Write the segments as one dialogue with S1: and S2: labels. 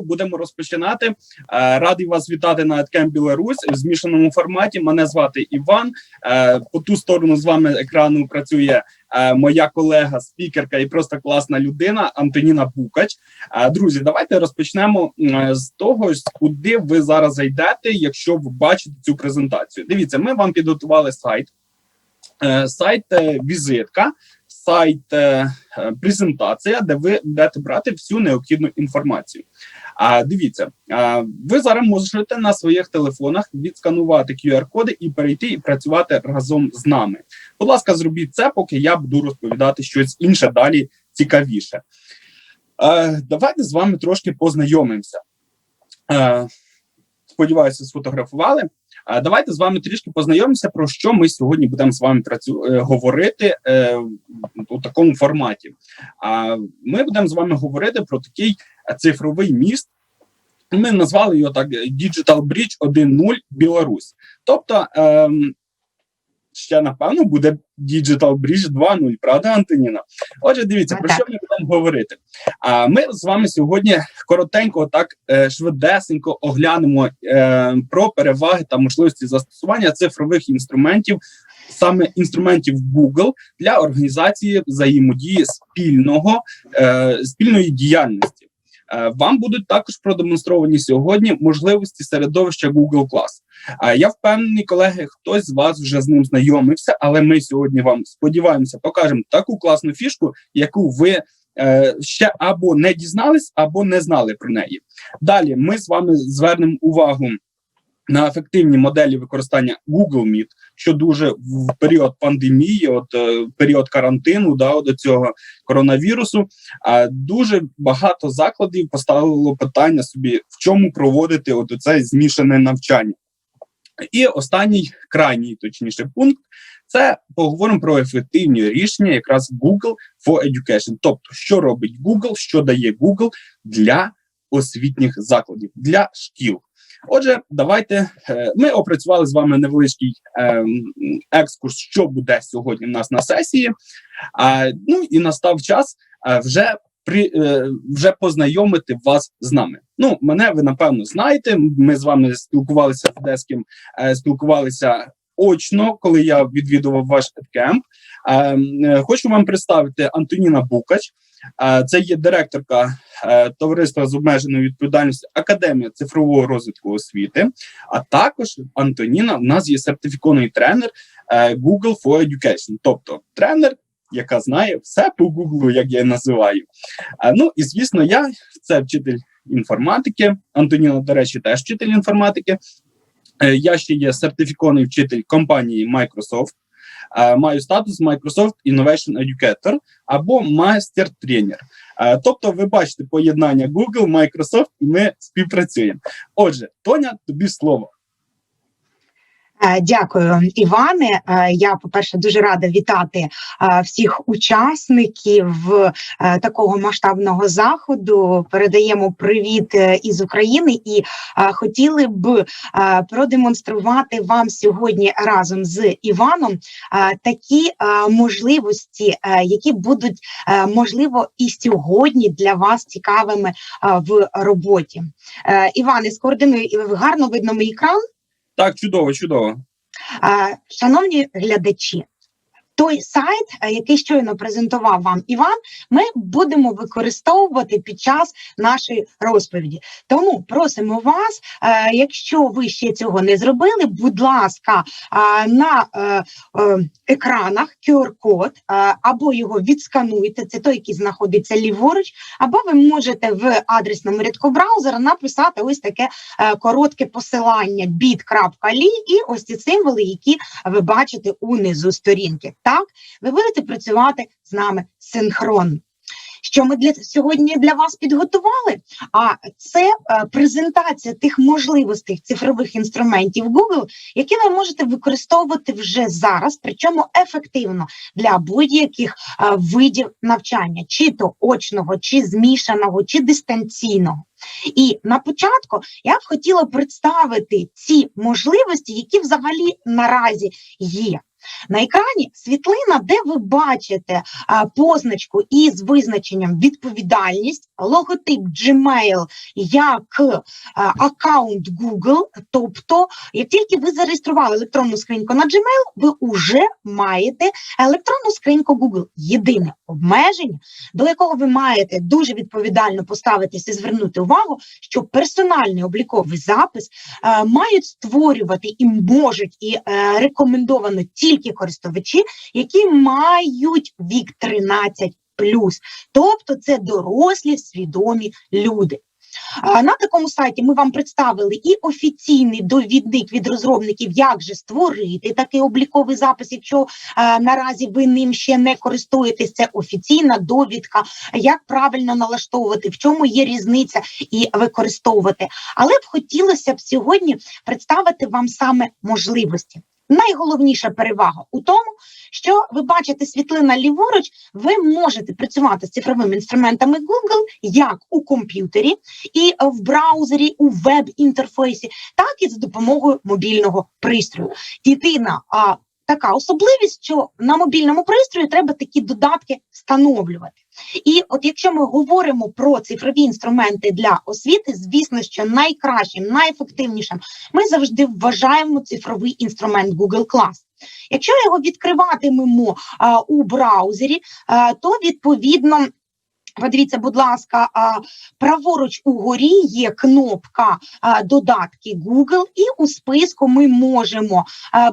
S1: ранку, будемо розпочинати. Радий вас вітати на EdCamp Білорусь в змішаному форматі. Мене звати Іван. По ту сторону з вами екрану працює моя колега, спікерка і просто класна людина Антоніна Букач. Друзі, давайте розпочнемо з того, куди ви зараз зайдете, якщо ви бачите цю презентацію. Дивіться, ми вам підготували сайт. Сайт візитка, сайт презентація, де ви будете брати всю необхідну інформацію. Дивіться, ви зараз можете на своїх телефонах відсканувати QR-коди і перейти і працювати разом з нами. Будь ласка, зробіть це, поки я буду розповідати щось інше далі цікавіше. Давайте з вами трошки познайомимося. Сподіваюся, сфотографували. Давайте з вами трішки познайомимося, про що ми сьогодні будемо з вами говорити у такому форматі. Ми будемо з вами говорити про такий цифровий міст. Ми назвали його так Digital Bridge 1.0 Білорусь. Тобто, ще, напевно, буде Digital Bridge 2.0, правда, Антоніна? Отже, дивіться, про що ми будемо говорити. Ми з вами сьогодні коротенько, так швидесенько оглянемо про переваги та можливості застосування цифрових інструментів, саме інструментів Google для організації взаємодії спільної діяльності. Вам будуть також продемонстровані сьогодні можливості середовища Google Class. Я впевнений, колеги, хтось з вас вже з ним знайомився, але ми сьогодні вам, сподіваємося, покажемо таку класну фішку, яку ви ще або не дізнались, або не знали про неї. Далі ми з вами звернемо увагу на ефективні моделі використання Google Meet, що дуже в період пандемії, період карантину, до цього коронавірусу, дуже багато закладів поставило питання собі, в чому проводити це змішане навчання. І останній, крайній, точніше, пункт – це поговоримо про ефективні рішення якраз Google for Education. Тобто, що робить Google, що дає Google для освітніх закладів, для шкіл. Отже, давайте, ми опрацювали з вами невеличкий екскурс, що буде сьогодні в нас на сесії. І настав час вже познайомити вас з нами. Мене ви, напевно, знаєте, ми з вами спілкувалися з Одеським, спілкувалися очно, коли я відвідував ваш EdCamp. Хочу вам представити Антоніна Букач. Це є директорка товариства з обмеженою відповідальністю Академія цифрового розвитку освіти. А також Антоніна в нас є сертифікований тренер Google for Education. Тобто тренер, яка знає все по Google, як я називаю. І, звісно, я це вчитель інформатики. Антоніна, до речі, теж вчитель інформатики. Я ще є сертифікований вчитель компанії Microsoft. Маю статус Microsoft Innovation Educator або майстер-тренер. Тобто, ви бачите поєднання Google, Microsoft, і ми співпрацюємо. Отже, Тоня, тобі слово.
S2: Дякую, Іване. Я, по-перше, дуже рада вітати всіх учасників такого масштабного заходу. Передаємо привіт із України і хотіли б продемонструвати вам сьогодні разом з Іваном такі можливості, які будуть, можливо, і сьогодні для вас цікавими в роботі. Іване, скоординуй, гарно видно мій екран?
S1: Так, чудово, чудово.
S2: Шановні глядачі, той сайт, який щойно презентував вам Іван, ми будемо використовувати під час нашої розповіді. Тому просимо вас, якщо ви ще цього не зробили, будь ласка, на екранах QR-код, або його відскануйте, це той, який знаходиться ліворуч, або ви можете в адресному рядку браузера написати ось таке коротке посилання bit.ly і ось ці символи, які ви бачите унизу сторінки. Так, ви будете працювати з нами синхронно. Що ми сьогодні для вас підготували? Це презентація тих можливостей цифрових інструментів Google, які ви можете використовувати вже зараз, причому ефективно для будь-яких видів навчання, чи то очного, чи змішаного, чи дистанційного. І на початку я б хотіла представити ці можливості, які взагалі наразі є. На екрані світлина, де ви бачите позначку із визначенням відповідальність, логотип Gmail як аккаунт Google. Тобто, як тільки ви зареєстрували електронну скриньку на Gmail, ви вже маєте електронну скриньку Google. Єдине обмеження, до якого ви маєте дуже відповідально поставитися і звернути увагу, що персональний обліковий запис мають створювати і можуть, і рекомендовано тільки користувачі, які мають вік 13+. Тобто це дорослі, свідомі люди. На такому сайті ми вам представили і офіційний довідник від розробників, як же створити такий обліковий запис, якщо наразі ви ним ще не користуєтесь. Це офіційна довідка, як правильно налаштовувати, в чому є різниця і використовувати. Але б хотілося б сьогодні представити вам саме можливості. Найголовніша перевага у тому, що ви бачите світлина ліворуч, ви можете працювати з цифровими інструментами Google як у комп'ютері, і в браузері, у веб-інтерфейсі, так і за допомогою мобільного пристрою. Єдина така особливість, що на мобільному пристрої треба такі додатки встановлювати. І от якщо ми говоримо про цифрові інструменти для освіти, звісно, що найкращим, найефективнішим ми завжди вважаємо цифровий інструмент Google Class. Якщо його відкриватимемо у браузері, то відповідно, подивіться, будь ласка, праворуч угорі є кнопка «Додатки Google», і у списку ми можемо,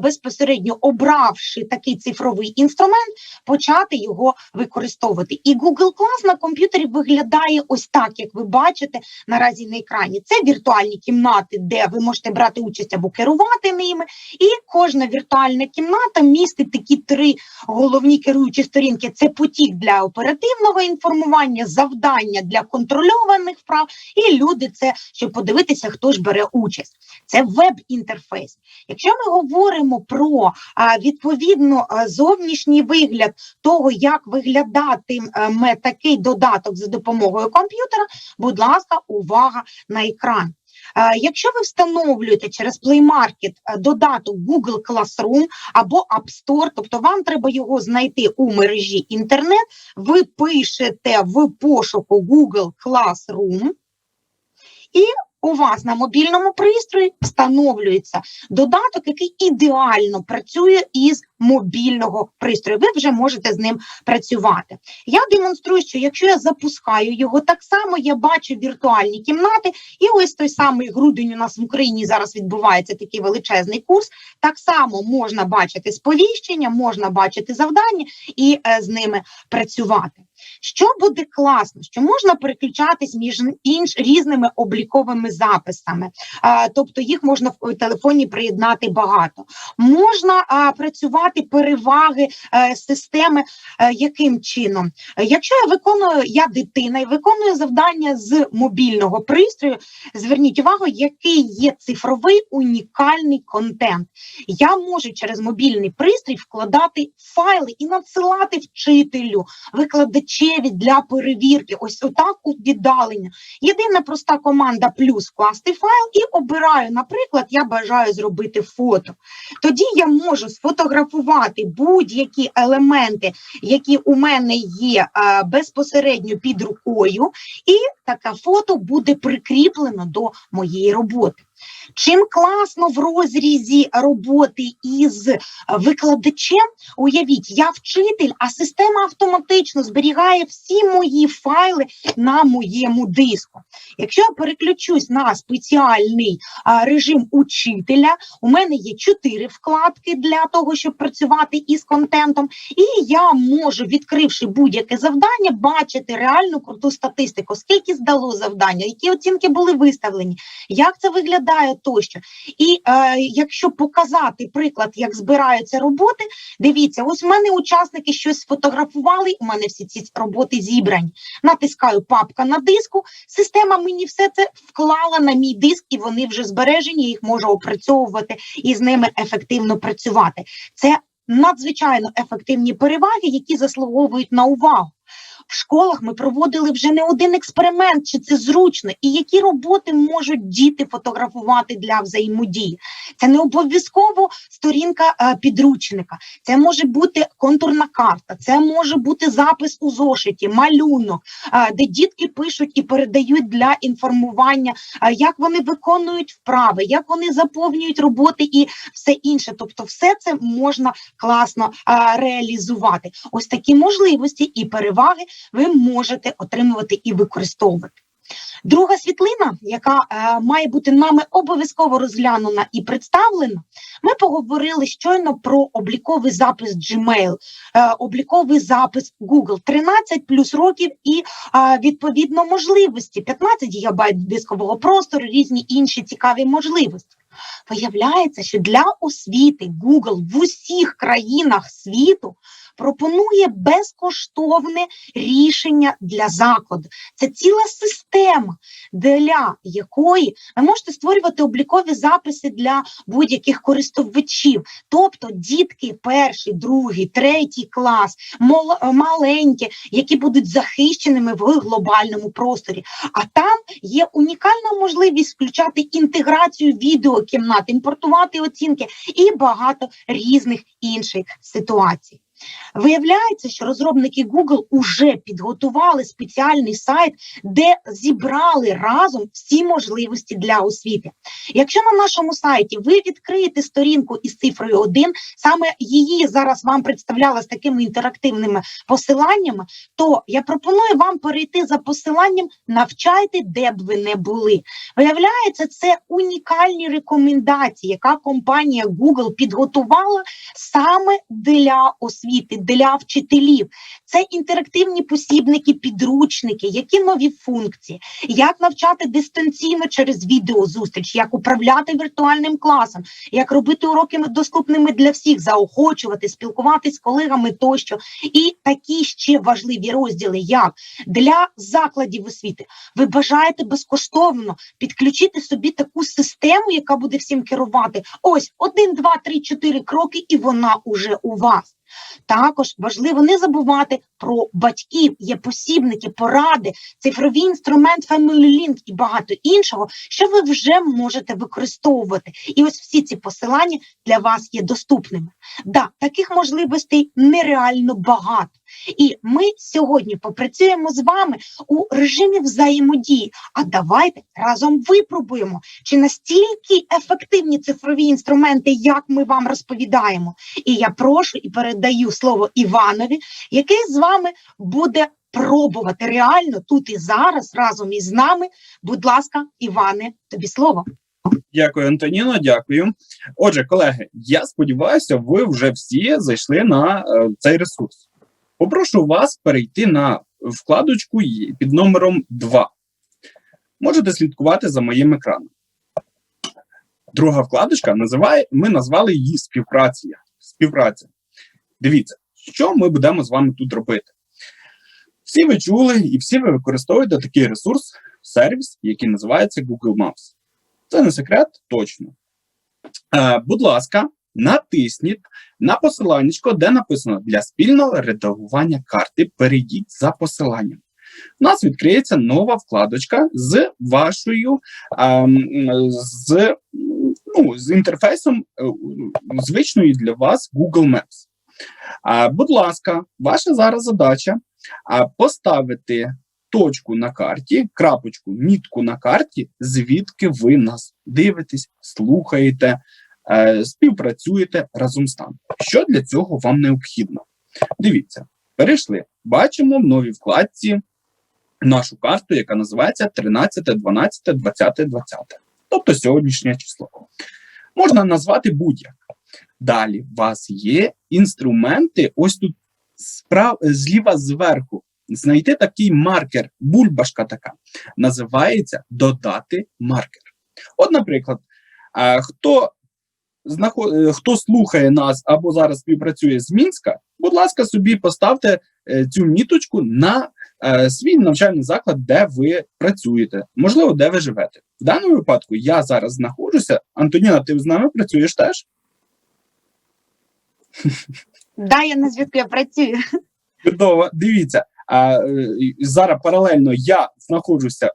S2: безпосередньо обравши такий цифровий інструмент, почати його використовувати. І Google Class на комп'ютері виглядає ось так, як ви бачите наразі на екрані. Це віртуальні кімнати, де ви можете брати участь або керувати ними, і кожна віртуальна кімната містить такі 3 головні керуючі сторінки. Це потік для оперативного інформування, завдання для контрольованих вправ, і люди це, щоб подивитися, хто ж бере участь. Це веб-інтерфейс. Якщо ми говоримо про, відповідно, зовнішній вигляд того, як виглядатиме такий додаток за допомогою комп'ютера, будь ласка, увага на екран. Якщо ви встановлюєте через Play Market додаток Google Classroom або App Store, тобто вам треба його знайти у мережі інтернет, ви пишете в пошуку Google Classroom, і у вас на мобільному пристрої встановлюється додаток, який ідеально працює із мобільного пристрою. Ви вже можете з ним працювати. Я демонструю, що якщо я запускаю його, так само я бачу віртуальні кімнати, і ось той самий грудень у нас в Україні зараз відбувається такий величезний курс, так само можна бачити сповіщення, можна бачити завдання і з ними працювати. Що буде класно? Що можна переключатись між різними обліковими записами, тобто їх можна в телефоні приєднати багато. Можна працювати переваги системи яким чином? Якщо я дитина і виконую завдання з мобільного пристрою, зверніть увагу, який є цифровий унікальний контент. Я можу через мобільний пристрій вкладати файли і надсилати вчителю, викладачеві для перевірки. Ось отак у віддалення. Єдина проста команда плюс вкласти файл і обираю, наприклад, я бажаю зробити фото. Тоді я можу сфотографувати будь-які елементи, які у мене є безпосередньо під рукою, і таке фото буде прикріплено до моєї роботи. Чим класно в розрізі роботи із викладачем, уявіть, я вчитель, а система автоматично зберігає всі мої файли на моєму диску. Якщо я переключусь на спеціальний режим учителя, у мене є 4 вкладки для того, щоб працювати із контентом, і я можу, відкривши будь-яке завдання, бачити реальну круту статистику, скільки здало завдання, які оцінки були виставлені, як це виглядає тощо. І якщо показати приклад, як збираються роботи, дивіться, ось у мене учасники щось сфотографували, у мене всі ці роботи зібрані. Натискаю папка на диску, система мені все це вклала на мій диск, і вони вже збережені, я їх можу опрацьовувати і з ними ефективно працювати. Це надзвичайно ефективні переваги, які заслуговують на увагу. в школах ми проводили вже не один експеримент, чи це зручно, і які роботи можуть діти фотографувати для взаємодії. Це не обов'язково сторінка підручника, це може бути контурна карта, це може бути запис у зошиті, малюнок, де дітки пишуть і передають для інформування, як вони виконують вправи, як вони заповнюють роботи і все інше. Тобто все це можна класно реалізувати. Ось такі можливості і переваги ви можете отримувати і використовувати. Друга світлина, яка має бути нами обов'язково розглянена і представлена, ми поговорили щойно про обліковий запис Gmail, обліковий запис Google, 13 плюс років і, відповідно, можливості, 15 гігабайт дискового простору, різні інші цікаві можливості. Виявляється, що для освіти Google в усіх країнах світу пропонує безкоштовне рішення для закладу. Це ціла система, для якої ви можете створювати облікові записи для будь-яких користувачів. Тобто дітки перший, другий, третій клас, маленькі, які будуть захищеними в глобальному просторі. А там є унікальна можливість включати інтеграцію відеокімнат, імпортувати оцінки і багато різних інших ситуацій. Виявляється, що розробники Google уже підготували спеціальний сайт, де зібрали разом всі можливості для освіти. Якщо на нашому сайті ви відкриєте сторінку із цифрою 1, саме її зараз вам представляла з такими інтерактивними посиланнями, то я пропоную вам перейти за посиланням «Навчайте, де б ви не були». Виявляється, це унікальні рекомендації, яка компанія Google підготувала саме для освіти, для вчителів. Це інтерактивні посібники, підручники, які нові функції, як навчати дистанційно через відеозустріч, як управляти віртуальним класом, як робити уроки доступними для всіх, заохочувати, спілкуватися з колегами тощо. І такі ще важливі розділи, як для закладів освіти. Ви бажаєте безкоштовно підключити собі таку систему, яка буде всім керувати. Ось 1, 2, 3, 4 кроки, і вона уже у вас. Також важливо не забувати про батьків, є посібники, поради, цифровий інструмент Family Link і багато іншого, що ви вже можете використовувати. І ось всі ці посилання для вас є доступними. Да, таких можливостей нереально багато. І ми сьогодні попрацюємо з вами у режимі взаємодії. А давайте разом випробуємо, чи настільки ефективні цифрові інструменти, як ми вам розповідаємо. І я прошу і передаю слово Іванові, який з вами буде пробувати реально тут і зараз разом із нами. Будь ласка, Іване, тобі слово.
S1: Дякую, Антоніно, дякую. Отже, колеги, я сподіваюся, ви вже всі зайшли на цей ресурс. Попрошу вас перейти на вкладочку під номером 2. Можете слідкувати за моїм екраном. Друга вкладочка, ми назвали її співпраця. Дивіться, що ми будемо з вами тут робити. Всі ви чули і всі ви використовуєте такий ресурс, сервіс, який називається Google Maps. Це не секрет, точно. Будь ласка, натисніть на посиланнячко, де написано «Для спільного редагування карти перейдіть за посиланням». У нас відкриється нова вкладочка з вашою, з інтерфейсом звичної для вас Google Maps. Будь ласка, ваша зараз задача поставити точку на карті, крапочку, мітку на карті, звідки ви нас дивитесь, слухаєте, співпрацюєте разом з нами. Що для цього вам необхідно? Дивіться, перейшли. Бачимо в новій вкладці нашу карту, яка називається 13, 12, 20, 20. Тобто сьогоднішнє число. Можна назвати будь-як. Далі у вас є інструменти, ось тут зліва зверху. Знайти такий маркер, бульбашка така, називається «Додати маркер». От, наприклад, хто слухає нас або зараз співпрацює з Мінська, будь ласка, собі поставте цю міточку на свій навчальний заклад, де ви працюєте, можливо, де ви живете. В даному випадку я зараз знаходжуся. Антоніна, ти з нами працюєш теж?
S2: Да, я на зв'язку, я працюю.
S1: Чудово, дивіться. Зараз паралельно я знаходжуся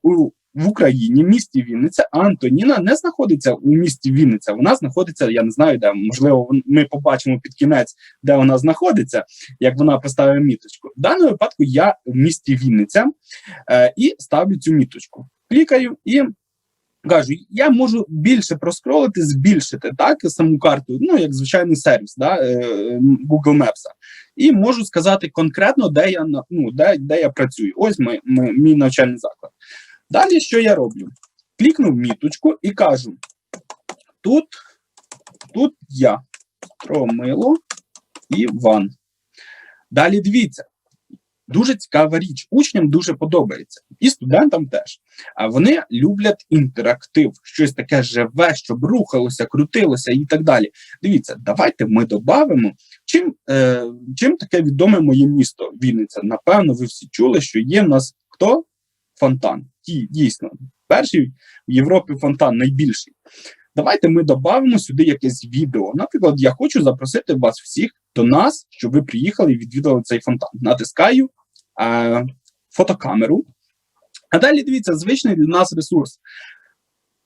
S1: в Україні, в місті Вінниця, а Антоніна не знаходиться у місті Вінниця. Вона знаходиться, я не знаю, де, можливо, ми побачимо під кінець, де вона знаходиться, як вона поставить міточку. В даному випадку я в місті Вінниця і ставлю цю міточку. Клікаю і кажу, я можу більше проскролити, збільшити так саму карту, ну, як звичайний сервіс, Google Maps. І можу сказати конкретно, де я працюю. Ось мій навчальний заклад. Далі, що я роблю? Клікнув міточку і кажу, тут я, Стромило Іван. Далі дивіться, дуже цікава річ, учням дуже подобається, і студентам теж. А вони люблять інтерактив, щось таке живе, щоб рухалося, крутилося і так далі. Дивіться, давайте ми додамо, чим таке відоме моє місто Вінниця. Напевно, ви всі чули, що є в нас хто? Фонтан. Дійсно, перший в Європі фонтан, найбільший. Давайте ми додамо сюди якесь відео. Наприклад, я хочу запросити вас всіх до нас, щоб ви приїхали і відвідали цей фонтан. Натискаю фотокамеру. А далі, дивіться, звичний для нас ресурс.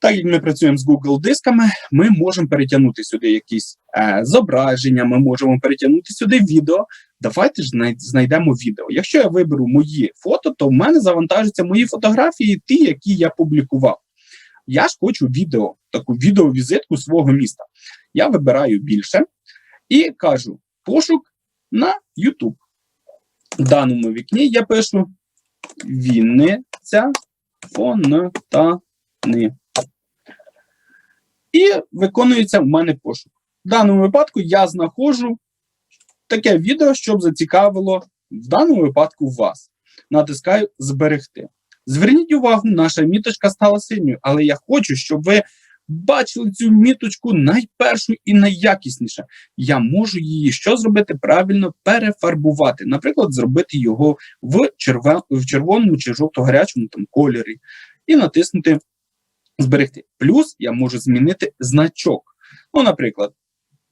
S1: Так як ми працюємо з Google дисками, ми можемо перетягнути сюди якісь зображення, ми можемо перетягнути сюди відео. Давайте ж знайдемо відео. Якщо я виберу мої фото, то в мене завантажаться мої фотографії, ті, які я публікував. Я ж хочу відео, таку відеовізитку свого міста. Я вибираю більше і кажу пошук на YouTube. В даному вікні я пишу Вінниця фонтани. І виконується в мене пошук. В даному випадку я знаходжу таке відео, щоб зацікавило в даному випадку вас. Натискаю «Зберегти». Зверніть увагу, наша міточка стала синьою, але я хочу, щоб ви бачили цю міточку найпершу і найякісніше. Я можу її, що зробити правильно, перефарбувати. Наприклад, зробити його в червоному чи жовто-гарячому кольорі. І натиснути «Зберегти». Плюс я можу змінити значок. Ну, наприклад,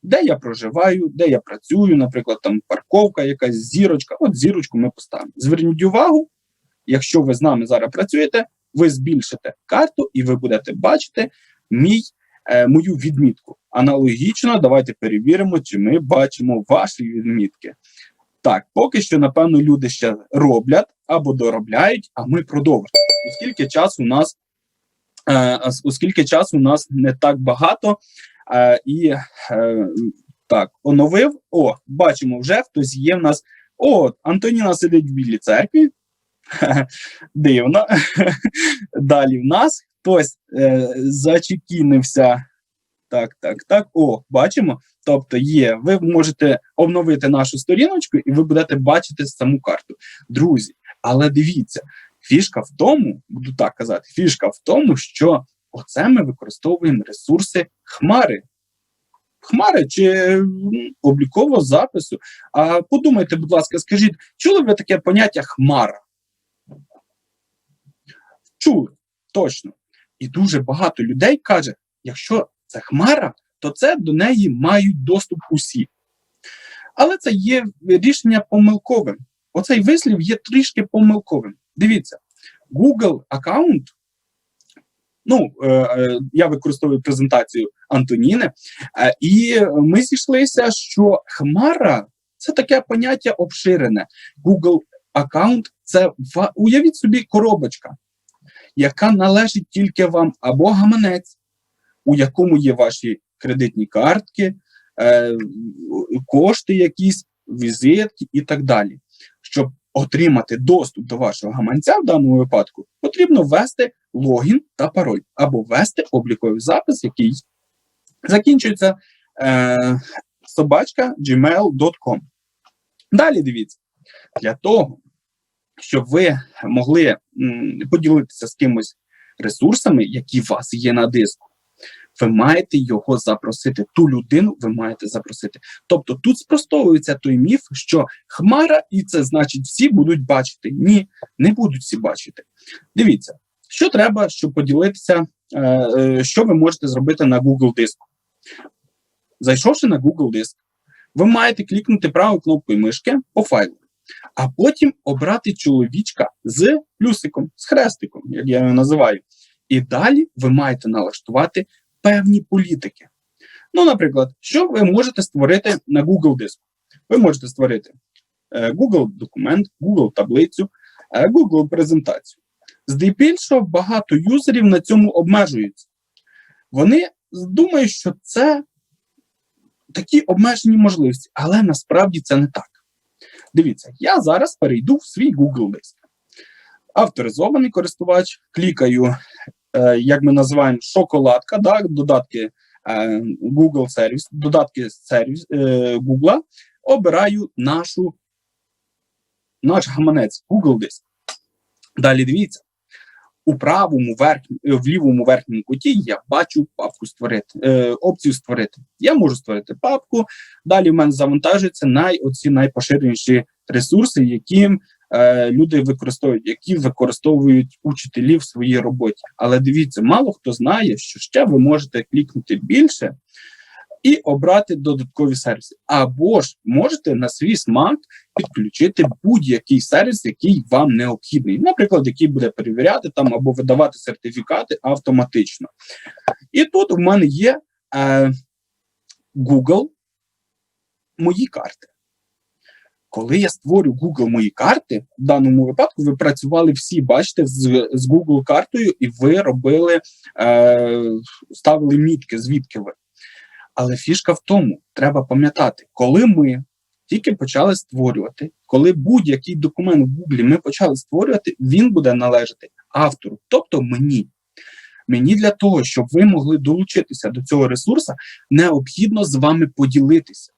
S1: де я проживаю, де я працюю, наприклад, там парковка, якась зірочка. От зірочку ми поставимо. Зверніть увагу, якщо ви з нами зараз працюєте, ви збільшите карту і ви будете бачити мою відмітку. Аналогічно, давайте перевіримо, чи ми бачимо ваші відмітки. Так, поки що, напевно, люди ще роблять або доробляють, а ми продовжуємо. Оскільки часу у нас не так багато, так, оновив. Бачимо вже, хтось є в нас. Антоніна сидить в Білій церкві. Дивно. Далі в нас хтось зачекінився. Так. Бачимо. Тобто є. Ви можете обновити нашу сторіночку і ви будете бачити саму карту. Друзі, але дивіться, фішка в тому, буду так казати, що оце ми використовуємо ресурси Хмари. Хмари чи облікового запису. А подумайте, будь ласка, скажіть, чули ви таке поняття Хмара? Чули, точно. І дуже багато людей каже, якщо це Хмара, то це до неї мають доступ усі. Але це є рішення помилковим. Оцей вислів є трішки помилковим. Дивіться, Google аккаунт, я використовую презентацію Антоніни, і ми зійшлися, що Хмара – це таке поняття обширене. Google аккаунт – це, уявіть собі, коробочка, яка належить тільки вам, або гаманець, у якому є ваші кредитні картки, кошти якісь, візитки і так далі. Щоб отримати доступ до вашого гаманця в даному випадку, потрібно ввести логін та пароль, або ввести обліковий запис, який закінчується @gmail.com. Далі дивіться, для того, щоб ви могли поділитися з кимось ресурсами, які у вас є на диску, ви маєте його запросити, ту людину ви маєте запросити. Тобто тут спростовується той міф, що Хмара, і це значить всі будуть бачити. Ні, не будуть всі бачити. Дивіться, що треба, щоб поділитися, що ви можете зробити на Google диску. Зайшовши на Google диск, ви маєте клікнути правою кнопкою мишки по файлу. а потім обрати чоловічка з плюсиком, з хрестиком, як я його називаю. І далі ви маєте налаштувати певні політики. Ну, наприклад, що ви можете створити на Google диску? Ви можете створити Google документ, Google таблицю, Google презентацію. Здебільшого багато юзерів на цьому обмежуються. Вони думають, що це такі обмежені можливості, але насправді це не так. Дивіться, я зараз перейду в свій Google диск. Авторизований користувач, клікаю, як ми називаємо, шоколадка, додатки Google сервіс, додатки сервіс Google, обираю наш гаманець Google диск. Далі дивіться, в лівому верхньому куті я бачу папку створити, опцію створити. Я можу створити папку, далі в мене завантажуються найпоширеніші ресурси, які люди використовують, які використовують учителі в своїй роботі. Але дивіться, мало хто знає, що ще ви можете клікнути більше і обрати додаткові сервіси. Або ж можете на свій смак підключити будь-який сервіс, який вам необхідний. Наприклад, який буде перевіряти там або видавати сертифікати автоматично. І тут у мене є Google мої карти. Коли я створю Google мої карти, в даному випадку ви працювали всі, бачите, з Google картою, і ви робили, ставили мітки, звідки ви. Але фішка в тому, треба пам'ятати, коли ми тільки почали створювати, коли будь-який документ в Google ми почали створювати, він буде належати автору, тобто мені. Мені для того, щоб ви могли долучитися до цього ресурсу, необхідно з вами поділитися.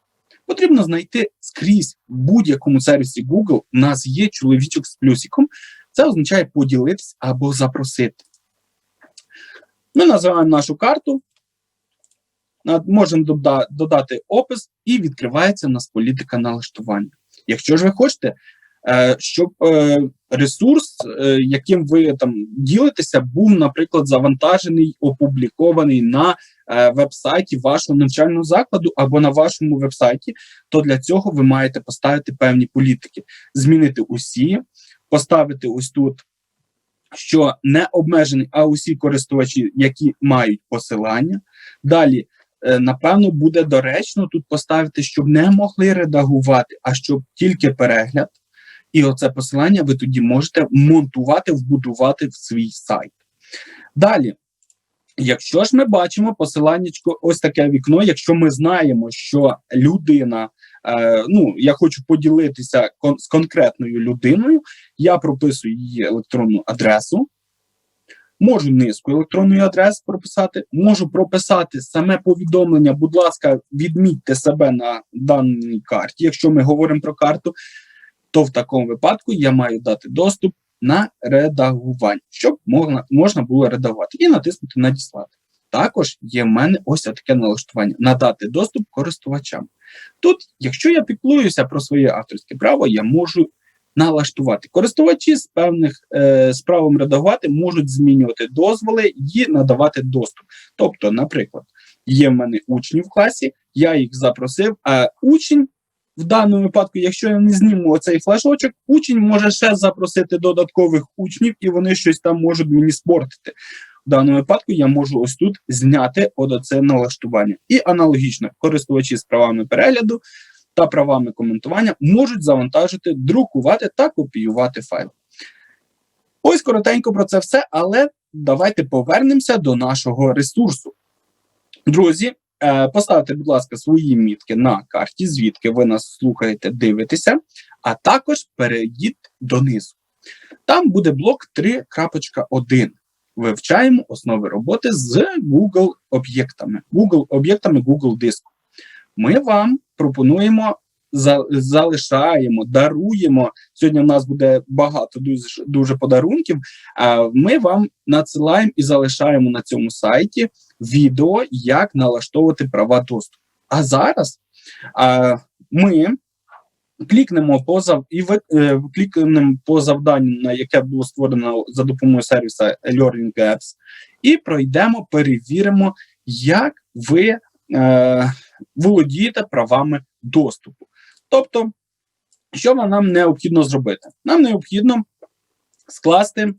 S1: Потрібно знайти скрізь в будь-якому сервісі Google, у нас є чоловічок з плюсиком, це означає поділитися або запросити. Ми називаємо нашу карту, можемо додати опис і відкривається у нас політика налаштування. Якщо ж ви хочете, щоб ресурс, яким ви там ділитеся, був, наприклад, завантажений, опублікований на веб-сайті вашого навчального закладу або на вашому веб-сайті, то для цього ви маєте поставити певні політики. Змінити усі, поставити ось тут, що не обмежений, а усі користувачі, які мають посилання. Далі, напевно, буде доречно тут поставити, щоб не могли редагувати, а щоб тільки перегляд. І оце посилання ви тоді можете монтувати, вбудувати в свій сайт. Далі, якщо ж ми бачимо посиланнячко, ось таке вікно, якщо ми знаємо, що людина, я хочу поділитися з конкретною людиною, я прописую її електронну адресу, можу низку електронної адреси прописати, можу прописати саме повідомлення, будь ласка, відмітьте себе на даній карті, якщо ми говоримо про карту, то в такому випадку я маю дати доступ на редагування, щоб можна було редагувати і натиснути «Надіслати». Також є в мене ось таке налаштування – надати доступ користувачам. Тут, якщо я піклуюся про своє авторське право, я можу налаштувати. Користувачі з правом редагувати можуть змінювати дозволи і надавати доступ. Тобто, наприклад, є в мене учні в класі, я їх запросив, а учень, в даному випадку, якщо я не зніму оцей флешочок, учень може ще запросити додаткових учнів, і вони щось там можуть мені спортити. В даному випадку я можу ось тут зняти оце налаштування. І аналогічно, користувачі з правами перегляду та правами коментування можуть завантажити, друкувати та копіювати файл. Ось коротенько про це все, але давайте повернемося до нашого ресурсу. Друзі, поставте, будь ласка, свої мітки на карті, звідки ви нас слухаєте, дивитеся, а також перейдіть донизу. Там буде блок 3.1. Вивчаємо основи роботи з Google-об'єктами. Google-об'єктами Google диску. Ми вам пропонуємо, залишаємо, даруємо. Сьогодні в нас буде багато дуже подарунків. Ми вам надсилаємо і залишаємо на цьому сайті відео, як налаштовувати права доступу. А зараз ми клікнемо по завданню, на яке було створено за допомогою сервісу Learning Apps, і пройдемо, перевіримо, як ви володієте правами доступу. Тобто, Що нам необхідно зробити? Нам необхідно скласти,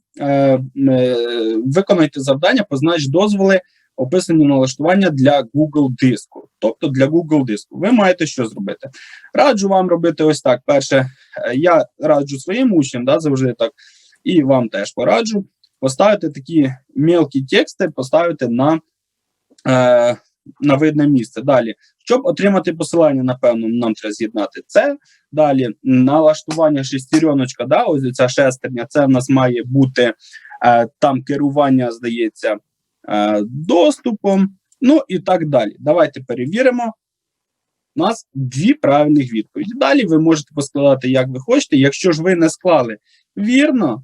S1: виконайте завдання, познач дозволи, описані налаштування для Google диску. Тобто для Google диску. Ви маєте що зробити? Раджу вам робити ось так. Перше, я раджу своїм учням, завжди так, і вам теж пораджу, поставити такі мелкі тексти, поставити на видне місце. Далі, щоб отримати посилання, напевно, нам треба з'єднати це. Далі, налаштування шестереночка, ось ця шестерня, це в нас має бути там керування, здається, доступом, ну і так далі. Давайте перевіримо. У нас 2 правильних відповіді. Далі ви можете поскладати, як ви хочете. Якщо ж ви не склали вірно,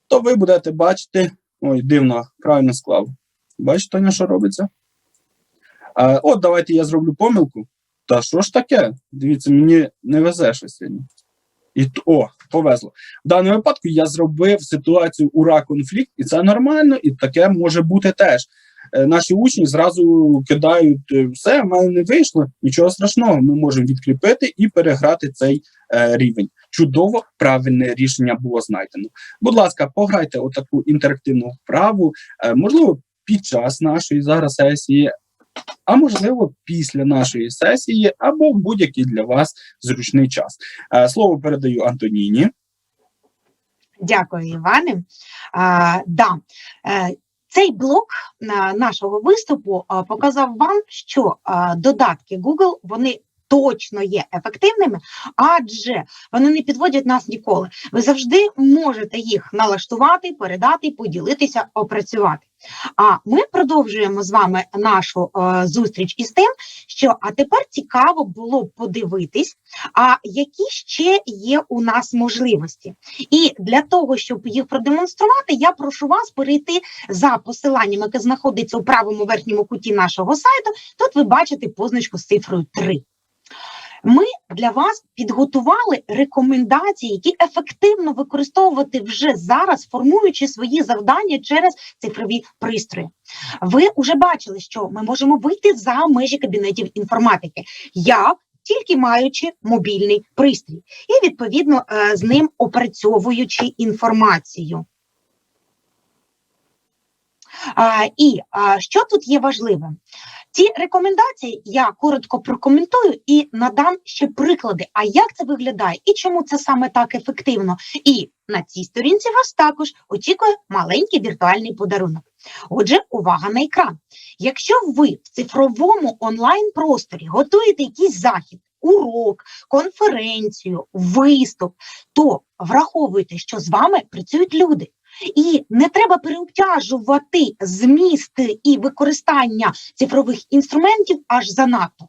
S1: то ви будете бачити, ой, дивно, правильно склав. Бачите, Таня, що робиться? От, давайте я зроблю помилку. Та що ж таке? Дивіться, мені не везе щось сьогодні. Повезло. В даному випадку я зробив ситуацію ура-конфлікт, і це нормально, і таке може бути теж. Наші учні зразу кидають, все, в мене не вийшло, нічого страшного, ми можемо відкріпити і переграти цей рівень. Чудово, правильне рішення було знайдено. Будь ласка, пограйте отаку інтерактивну вправу, можливо, під час нашої зараз сесії, а можливо, після нашої сесії, або в будь-який для вас зручний час. Слово передаю Антоніні.
S2: Дякую, Іване. Цей блок нашого виступу показав вам, що додатки Google, вони точно є ефективними, адже вони не підводять нас ніколи. Ви завжди можете їх налаштувати, передати, поділитися, опрацювати. А ми продовжуємо з вами нашу зустріч із тим, що тепер цікаво було б подивитись, які ще є у нас можливості. І для того, щоб їх продемонструвати, я прошу вас перейти за посиланням, яке знаходиться у правому верхньому куті нашого сайту. Тут ви бачите позначку з цифрою 3. Ми для вас підготували рекомендації, які ефективно використовувати вже зараз, формуючи свої завдання через цифрові пристрої. Ви вже бачили, що ми можемо вийти за межі кабінетів інформатики, тільки маючи мобільний пристрій і, відповідно, з ним опрацьовуючи інформацію. Що тут є важливим? Ці рекомендації я коротко прокоментую і надам ще приклади, як це виглядає і чому це саме так ефективно. І на цій сторінці вас також очікує маленький віртуальний подарунок. Отже, увага на екран. Якщо ви в цифровому онлайн-просторі готуєте якийсь захід, урок, конференцію, виступ, то враховуйте, що з вами працюють люди. І не треба переобтяжувати зміст і використання цифрових інструментів аж занадто.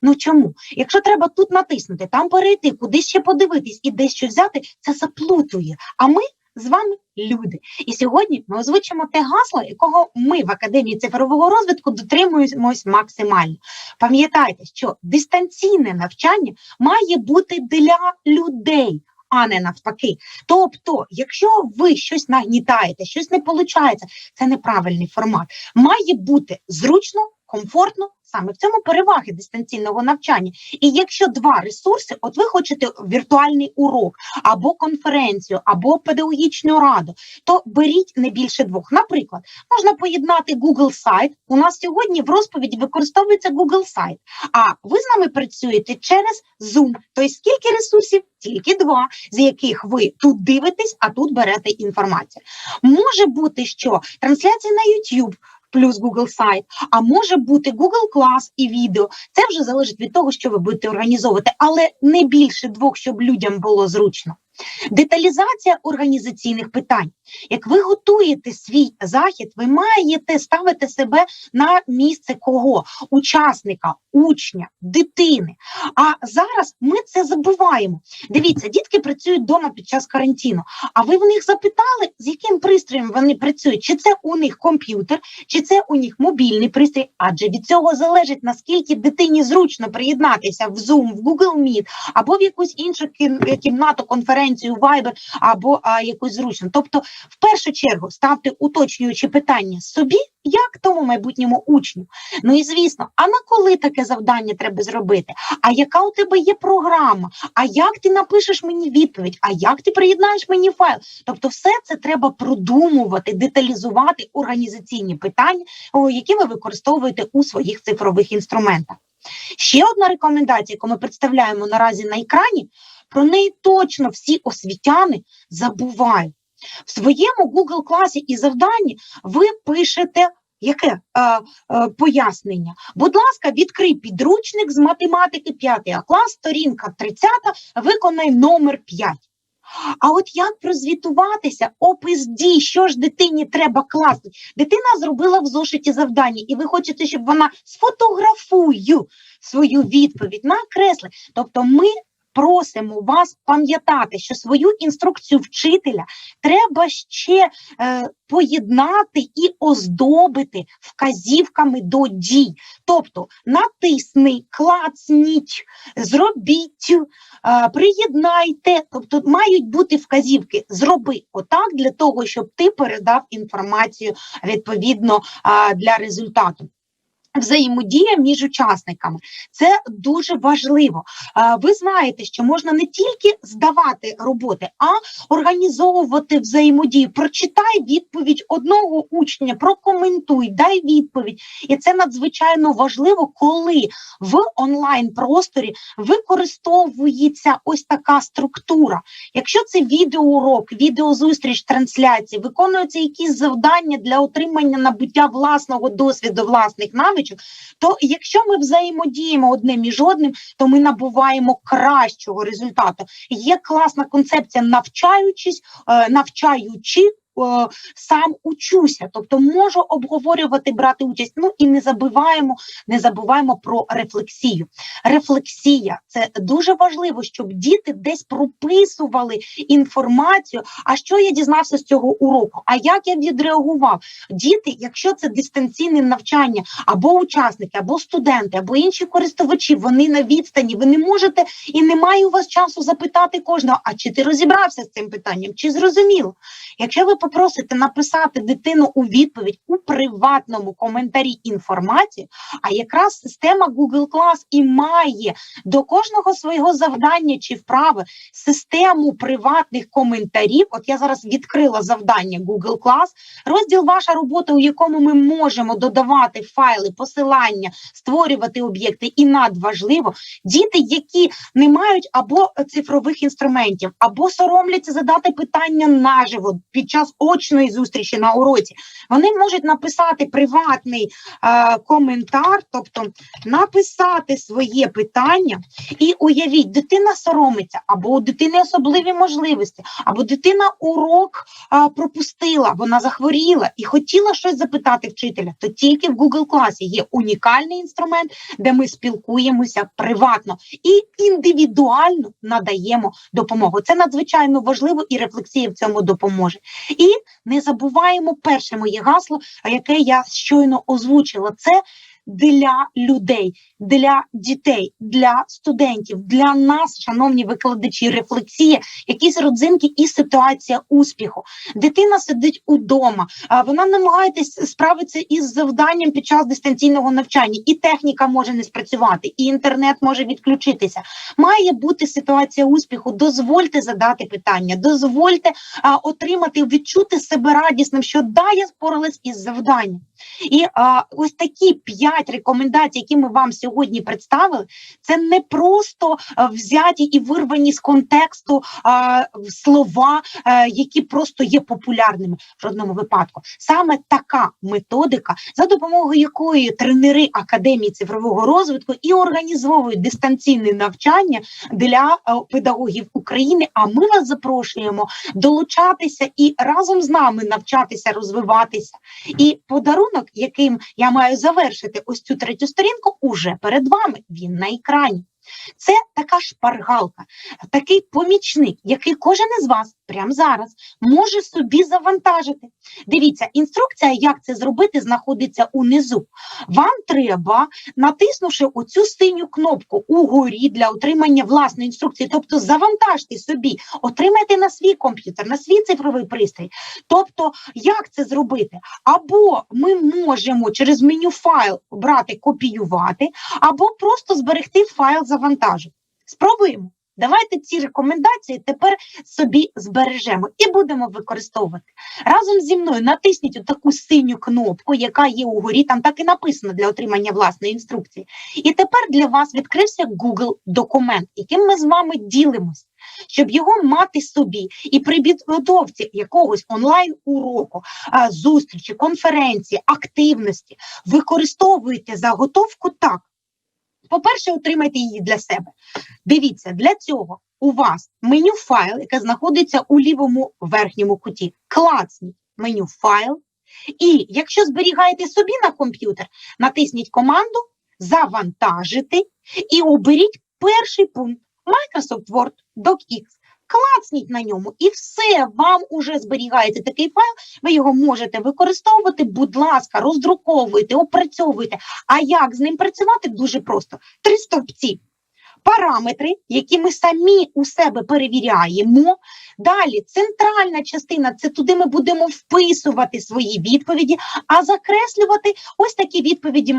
S2: Ну чому? Якщо треба тут натиснути, там перейти, кудись ще подивитись і десь щось взяти, це заплутує. А ми з вами люди. І сьогодні ми озвучимо те гасло, якого ми в Академії цифрового розвитку дотримуємось максимально. Пам'ятайте, що дистанційне навчання має бути для людей, а не навпаки. Тобто, якщо ви щось нагнітаєте, щось не виходить, це неправильний формат. Має бути зручно, комфортно, саме в цьому переваги дистанційного навчання. І якщо 2 ресурси, от ви хочете віртуальний урок, або конференцію, або педагогічну раду, то беріть не більше 2. Наприклад, можна поєднати Google сайт. У нас сьогодні в розповіді використовується Google сайт, а ви з нами працюєте через Zoom. Тобто скільки ресурсів? Тільки 2, з яких ви тут дивитесь, а тут берете інформацію. Може бути, що трансляція на YouTube плюс Google сайт, а може бути Google Class і відео. Це вже залежить від того, що ви будете організовувати, але не більше 2, щоб людям було зручно. Деталізація організаційних питань. Як ви готуєте свій захід, ви маєте ставити себе на місце кого? Учасника, учня, дитини. А зараз ми це забуваємо. Дивіться, дітки працюють вдома під час карантину, а ви в них запитали, з яким пристроєм вони працюють? Чи це у них комп'ютер, чи це у них мобільний пристрій? Адже від цього залежить, наскільки дитині зручно приєднатися в Zoom, в Google Meet, або в якусь іншу кімнату конференції, конференцію, Viber або якусь зручну. Тобто, в першу чергу, ставте уточнюючі питання собі, як тому майбутньому учню. Ну і звісно, а на коли таке завдання треба зробити? А яка у тебе є програма? А як ти напишеш мені відповідь? А як ти приєднаєш мені файл? Тобто все це треба продумувати, деталізувати організаційні питання, які ви використовуєте у своїх цифрових інструментах. Ще одна рекомендація, яку ми представляємо наразі на екрані, про неї точно всі освітяни забувають. В своєму Google класі і завданні ви пишете яке пояснення? Будь ласка, відкрий підручник з математики 5 клас, сторінка 30, виконай номер 5. А от як прозвітуватися, опис дій, що ж дитині треба класти? Дитина зробила в зошиті завдання, і ви хочете, щоб вона сфотографує свою відповідь, накресли. Тобто ми просимо вас пам'ятати, що свою інструкцію вчителя треба ще поєднати і оздобити вказівками до дій. Тобто натисни, клацніть, зробіть, приєднайте. Тобто мають бути вказівки. Зроби отак для того, щоб ти передав інформацію відповідно для результату. Взаємодія між учасниками – це дуже важливо. Ви знаєте, що можна не тільки здавати роботи, а організовувати взаємодію. Прочитай відповідь одного учня, прокоментуй, дай відповідь. І це надзвичайно важливо, коли в онлайн-просторі використовується ось така структура. Якщо це відеоурок, відеозустріч, трансляції, виконуються якісь завдання для отримання набуття власного досвіду, власних навичок, то якщо ми взаємодіємо одне між одним, то ми набуваємо кращого результату. Є класна концепція навчаючи, сам учуся, тобто можу обговорювати, брати участь. Ну і не забуваємо про рефлексію. Рефлексія – це дуже важливо, щоб діти десь прописували інформацію, а що я дізнався з цього уроку, а як я відреагував. Діти, якщо це дистанційне навчання, або учасники, або студенти, або інші користувачі, вони на відстані, ви не можете і немає у вас часу запитати кожного, а чи ти розібрався з цим питанням, чи зрозуміло. Якщо ви попросите написати дитину у відповідь у приватному коментарі інформацію, а якраз система Google Class і має до кожного свого завдання чи вправи систему приватних коментарів. От я зараз відкрила завдання Google Class, розділ «Ваша робота», у якому ми можемо додавати файли, посилання, створювати об'єкти. І надважливо, діти, які не мають або цифрових інструментів, або соромляться задати питання наживо під час очної зустрічі на уроці, вони можуть написати приватний коментар, тобто написати своє питання, і уявіть, дитина соромиться, або у дитини особливі можливості, або дитина урок пропустила, вона захворіла і хотіла щось запитати вчителя, то тільки в Google класі є унікальний інструмент, де ми спілкуємося приватно і індивідуально надаємо допомогу. Це надзвичайно важливо, і рефлексія в цьому допоможе. І не забуваємо перше моє гасло, яке я щойно озвучила. Це для людей, для дітей, для студентів, для нас, шановні викладачі, рефлексія, якісь родзинки і ситуація успіху. Дитина сидить удома, вона намагається справитися із завданням під час дистанційного навчання, і техніка може не спрацювати, і інтернет може відключитися. Має бути ситуація успіху, дозвольте задати питання, дозвольте отримати, відчути себе радісним, що да, я споралась із завданням. І ось такі 5 рекомендацій, які ми вам сьогодні представили, це не просто взяті і вирвані з контексту слова, які просто є популярними в жодному випадку. Саме така методика, за допомогою якої тренери Академії цифрового розвитку і організовують дистанційне навчання для педагогів України, а ми вас запрошуємо долучатися і разом з нами навчатися, розвиватися. І подарунок, яким я маю завершити ось цю 3-ю сторінку, уже перед вами, він на екрані. Це така шпаргалка, такий помічник, який кожен із вас прямо зараз може собі завантажити. Дивіться, інструкція, як це зробити, знаходиться унизу. Вам треба, натиснувши оцю синю кнопку угорі для отримання власної інструкції, тобто завантажте собі, отримайте на свій комп'ютер, на свій цифровий пристрій. Тобто, як це зробити? Або ми можемо через меню файл брати, копіювати, або просто зберегти файл завантажу. Спробуємо. Давайте ці рекомендації тепер собі збережемо і будемо використовувати. Разом зі мною натисніть таку синю кнопку, яка є угорі, там так і написано для отримання власної інструкції. І тепер для вас відкрився Google документ, яким ми з вами ділимось. Щоб його мати собі і при підготовці якогось онлайн-уроку, зустрічі, конференції, активності, використовуйте заготовку так. По-перше, отримайте її для себе. Дивіться, для цього у вас меню файл, яке знаходиться у лівому верхньому куті. Клацніть меню файл. І якщо зберігаєте собі на комп'ютер, натисніть команду «Завантажити» і оберіть перший пункт Microsoft Word DocX. Клацніть на ньому і все, вам уже зберігається такий файл, ви його можете використовувати, будь ласка, роздруковуйте, опрацьовуйте. А як з ним працювати? Дуже просто. 3 стовпці. Параметри, які ми самі у себе перевіряємо. Далі, центральна частина, це туди ми будемо вписувати свої відповіді, а закреслювати ось такі відповіді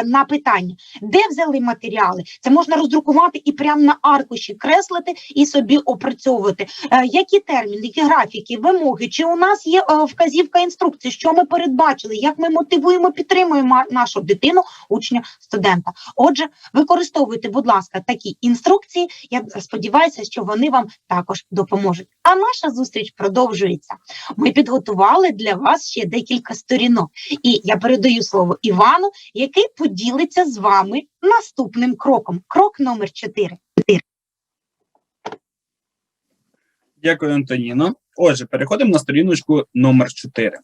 S2: на питання. Де взяли матеріали? Це можна роздрукувати і прямо на аркуші креслити і собі опрацьовувати. Які терміни, які графіки, вимоги, чи у нас є вказівка інструкції, що ми передбачили, як ми мотивуємо, підтримуємо нашу дитину, учня, студента. Отже, використовуйте, будь ласка, такі інструкції. Я сподіваюся, що вони вам також допоможуть. А наша зустріч продовжується. Ми підготували для вас ще декілька сторінок. І я передаю слово Івану, який поділиться з вами наступним кроком. Крок номер 4.
S1: Дякую, Антоніно. Отже, переходимо на сторіночку номер 4.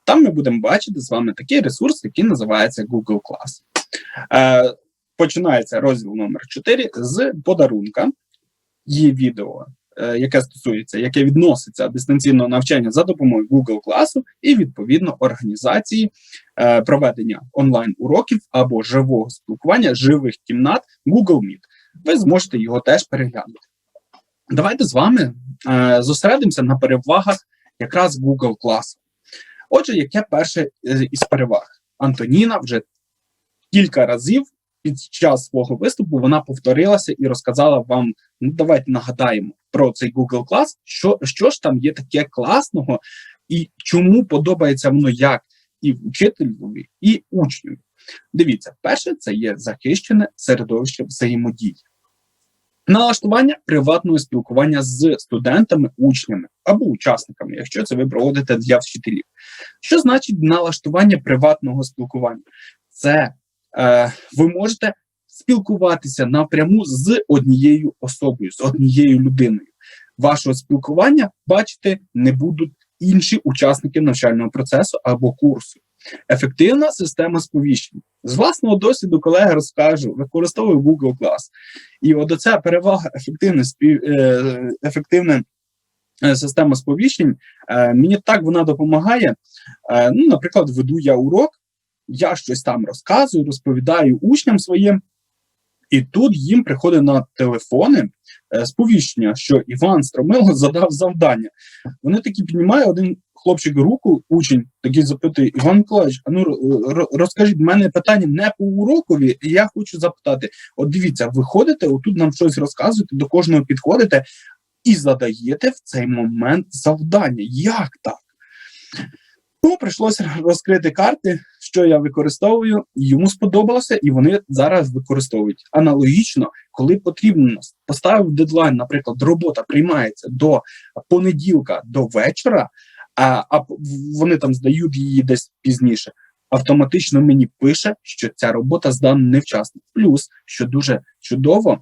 S1: Там ми будемо бачити з вами такий ресурс, який називається Google Class. Починається розділ номер 4 з подарунка. Є відео, яке відноситься до дистанційного навчання за допомогою Google Class і, відповідно, організації проведення онлайн-уроків або живого спілкування, живих кімнат Google Meet. Ви зможете його теж переглянути. Давайте з вами зосередимося на перевагах якраз Google Class. Отже, яке перше із переваг? Антоніна вже кілька разів під час свого виступу вона повторилася і розказала вам, давайте нагадаємо про цей Google Class, що ж там є таке класного і чому подобається воно як і вчителеві, і учню. Дивіться, перше, це є захищене середовище взаємодії. Налаштування приватного спілкування з студентами, учнями або учасниками, якщо це ви проводите для вчителів. Що значить налаштування приватного спілкування? Це ви можете спілкуватися напряму з однією особою, з однією людиною. Вашого спілкування, бачите, не будуть інші учасники навчального процесу або курсу. Ефективна система сповіщень. З власного досвіду, колеги, розкажу, використовую Google Class. І от оця перевага ефективна система сповіщень, мені так вона допомагає. Наприклад, веду я урок, я щось там розказую, розповідаю учням своїм, і тут їм приходить на телефони сповіщення, що Іван Стромило задав завдання. Вони такі піднімають, один хлопчик руку, учень, такий запитує: Іван Миколаївич, розкажіть, в мене питання не по урокові, і я хочу запитати, от дивіться, ви ходите, отут нам щось розказуєте, до кожного підходите і задаєте в цей момент завдання. Як так? Тому прийшлося розкрити карти, що я використовую, йому сподобалося, і вони зараз використовують. Аналогічно, коли потрібно, поставив дедлайн, наприклад, робота приймається до понеділка, до вечора, а вони там здають її десь пізніше, автоматично мені пише, що ця робота здана невчасно. Плюс, що дуже чудово,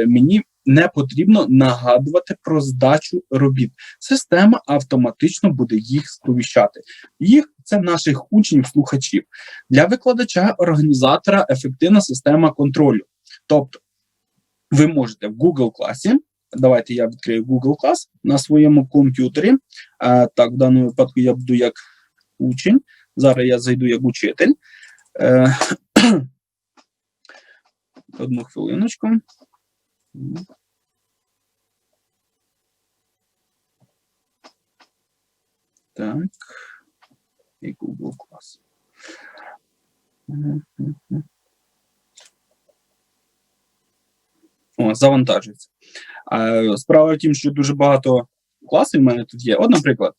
S1: мені не потрібно нагадувати про здачу робіт. Система автоматично буде їх сповіщати. Це наших учнів-слухачів. Для викладача-організатора ефективна система контролю. Тобто, ви можете в Google класі, давайте я відкрию Google клас на своєму комп'ютері. Так, в даному випадку я буду як учень. Зараз я зайду як учитель. Одну хвилиночку. Так. І Google клас. О, завантажується. Справа в тім, що дуже багато класів в мене тут є. От, наприклад,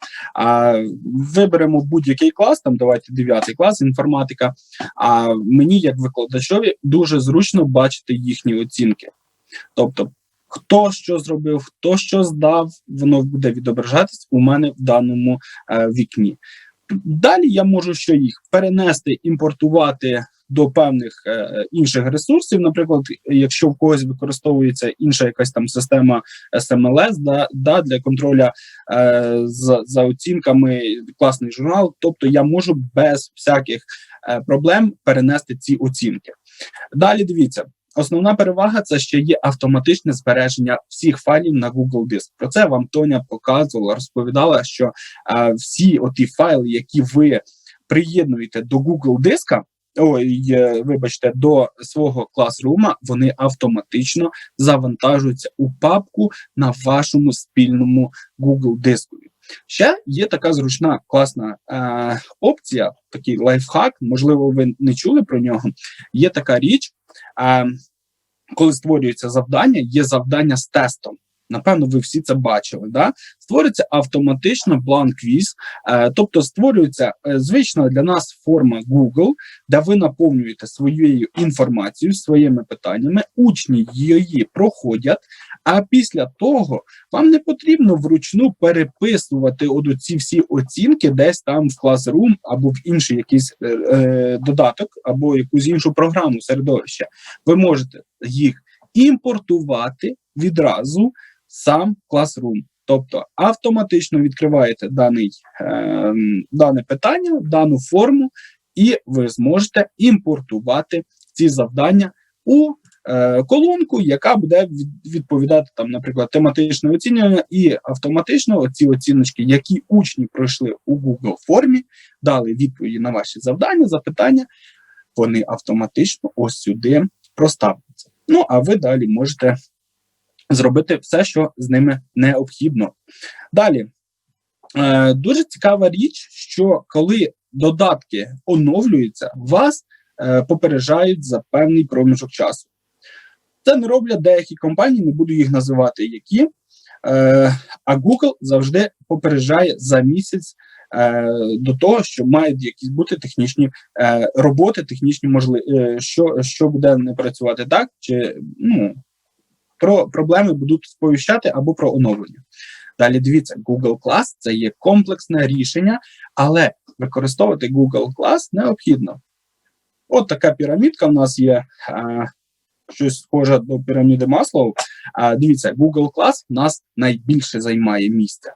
S1: виберемо будь-який клас, там давайте 9 клас, інформатика, а мені, як викладачові, дуже зручно бачити їхні оцінки. Тобто, хто що зробив, хто що здав, воно буде відображатись у мене в даному вікні. Далі я можу що їх перенести, імпортувати до певних інших ресурсів. Наприклад, якщо в когось використовується інша якась там система SMLS, для контроля за оцінками, класний журнал, тобто я можу без всяких проблем перенести ці оцінки. Далі дивіться. Основна перевага – це ще є автоматичне збереження всіх файлів на Google Диск. Про це вам Тоня показувала, розповідала, що всі оті файли, які ви приєднуєте до Google Диска, до свого класрума, вони автоматично завантажуються у папку на вашому спільному Google Диску. Ще є така зручна, класна опція, такий лайфхак, можливо, ви не чули про нього. Є така річ, коли створюється завдання, є завдання з тестом. Напевно, ви всі це бачили. Да? Створюється автоматично бланк-квіз, тобто створюється звична для нас форма Google, де ви наповнюєте своєю інформацією, своїми питаннями, учні її проходять, а після того вам не потрібно вручну переписувати ці всі оцінки десь там в Classroom або в інший якийсь додаток, або якусь іншу програму середовища. Ви можете їх імпортувати відразу сам Classroom. Тобто автоматично відкриваєте дане питання, дану форму, і ви зможете імпортувати ці завдання у колонку, яка буде відповідати, там, наприклад, тематичне оцінювання, і автоматично ці оціночки, які учні пройшли у Google формі, дали відповіді на ваші завдання, запитання, вони автоматично ось сюди проставляться. Ну, а ви далі можете зробити все, що з ними необхідно. Далі, дуже цікава річ, що коли додатки оновлюються, вас попереджають за певний проміжок часу. Це не роблять деякі компанії, не буду їх називати які, а Google завжди попереджає за місяць до того, що мають якісь бути технічні роботи, технічні що буде не працювати так, чи про проблеми будуть сповіщати або про оновлення. Далі дивіться, Google Class – це є комплексне рішення, але використовувати Google Class необхідно. От така пірамідка в нас є, щось схоже до піраміди Маслоу. Дивіться, Google Class в нас найбільше займає місця.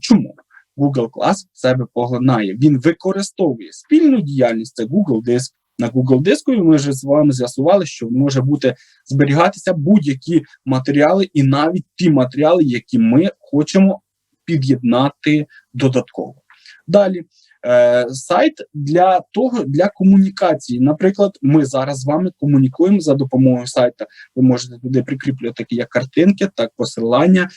S1: Чому? Google Class в себе поглинає. Він використовує спільну діяльність, це Google Диск. На Google Диску ми вже з вами з'ясували, що може бути зберігатися будь-які матеріали, і навіть ті матеріали, які ми хочемо під'єднати додатково. Далі, сайт для комунікації. Наприклад, ми зараз з вами комунікуємо за допомогою сайту. Ви можете туди прикріплювати такі як картинки, так посилання,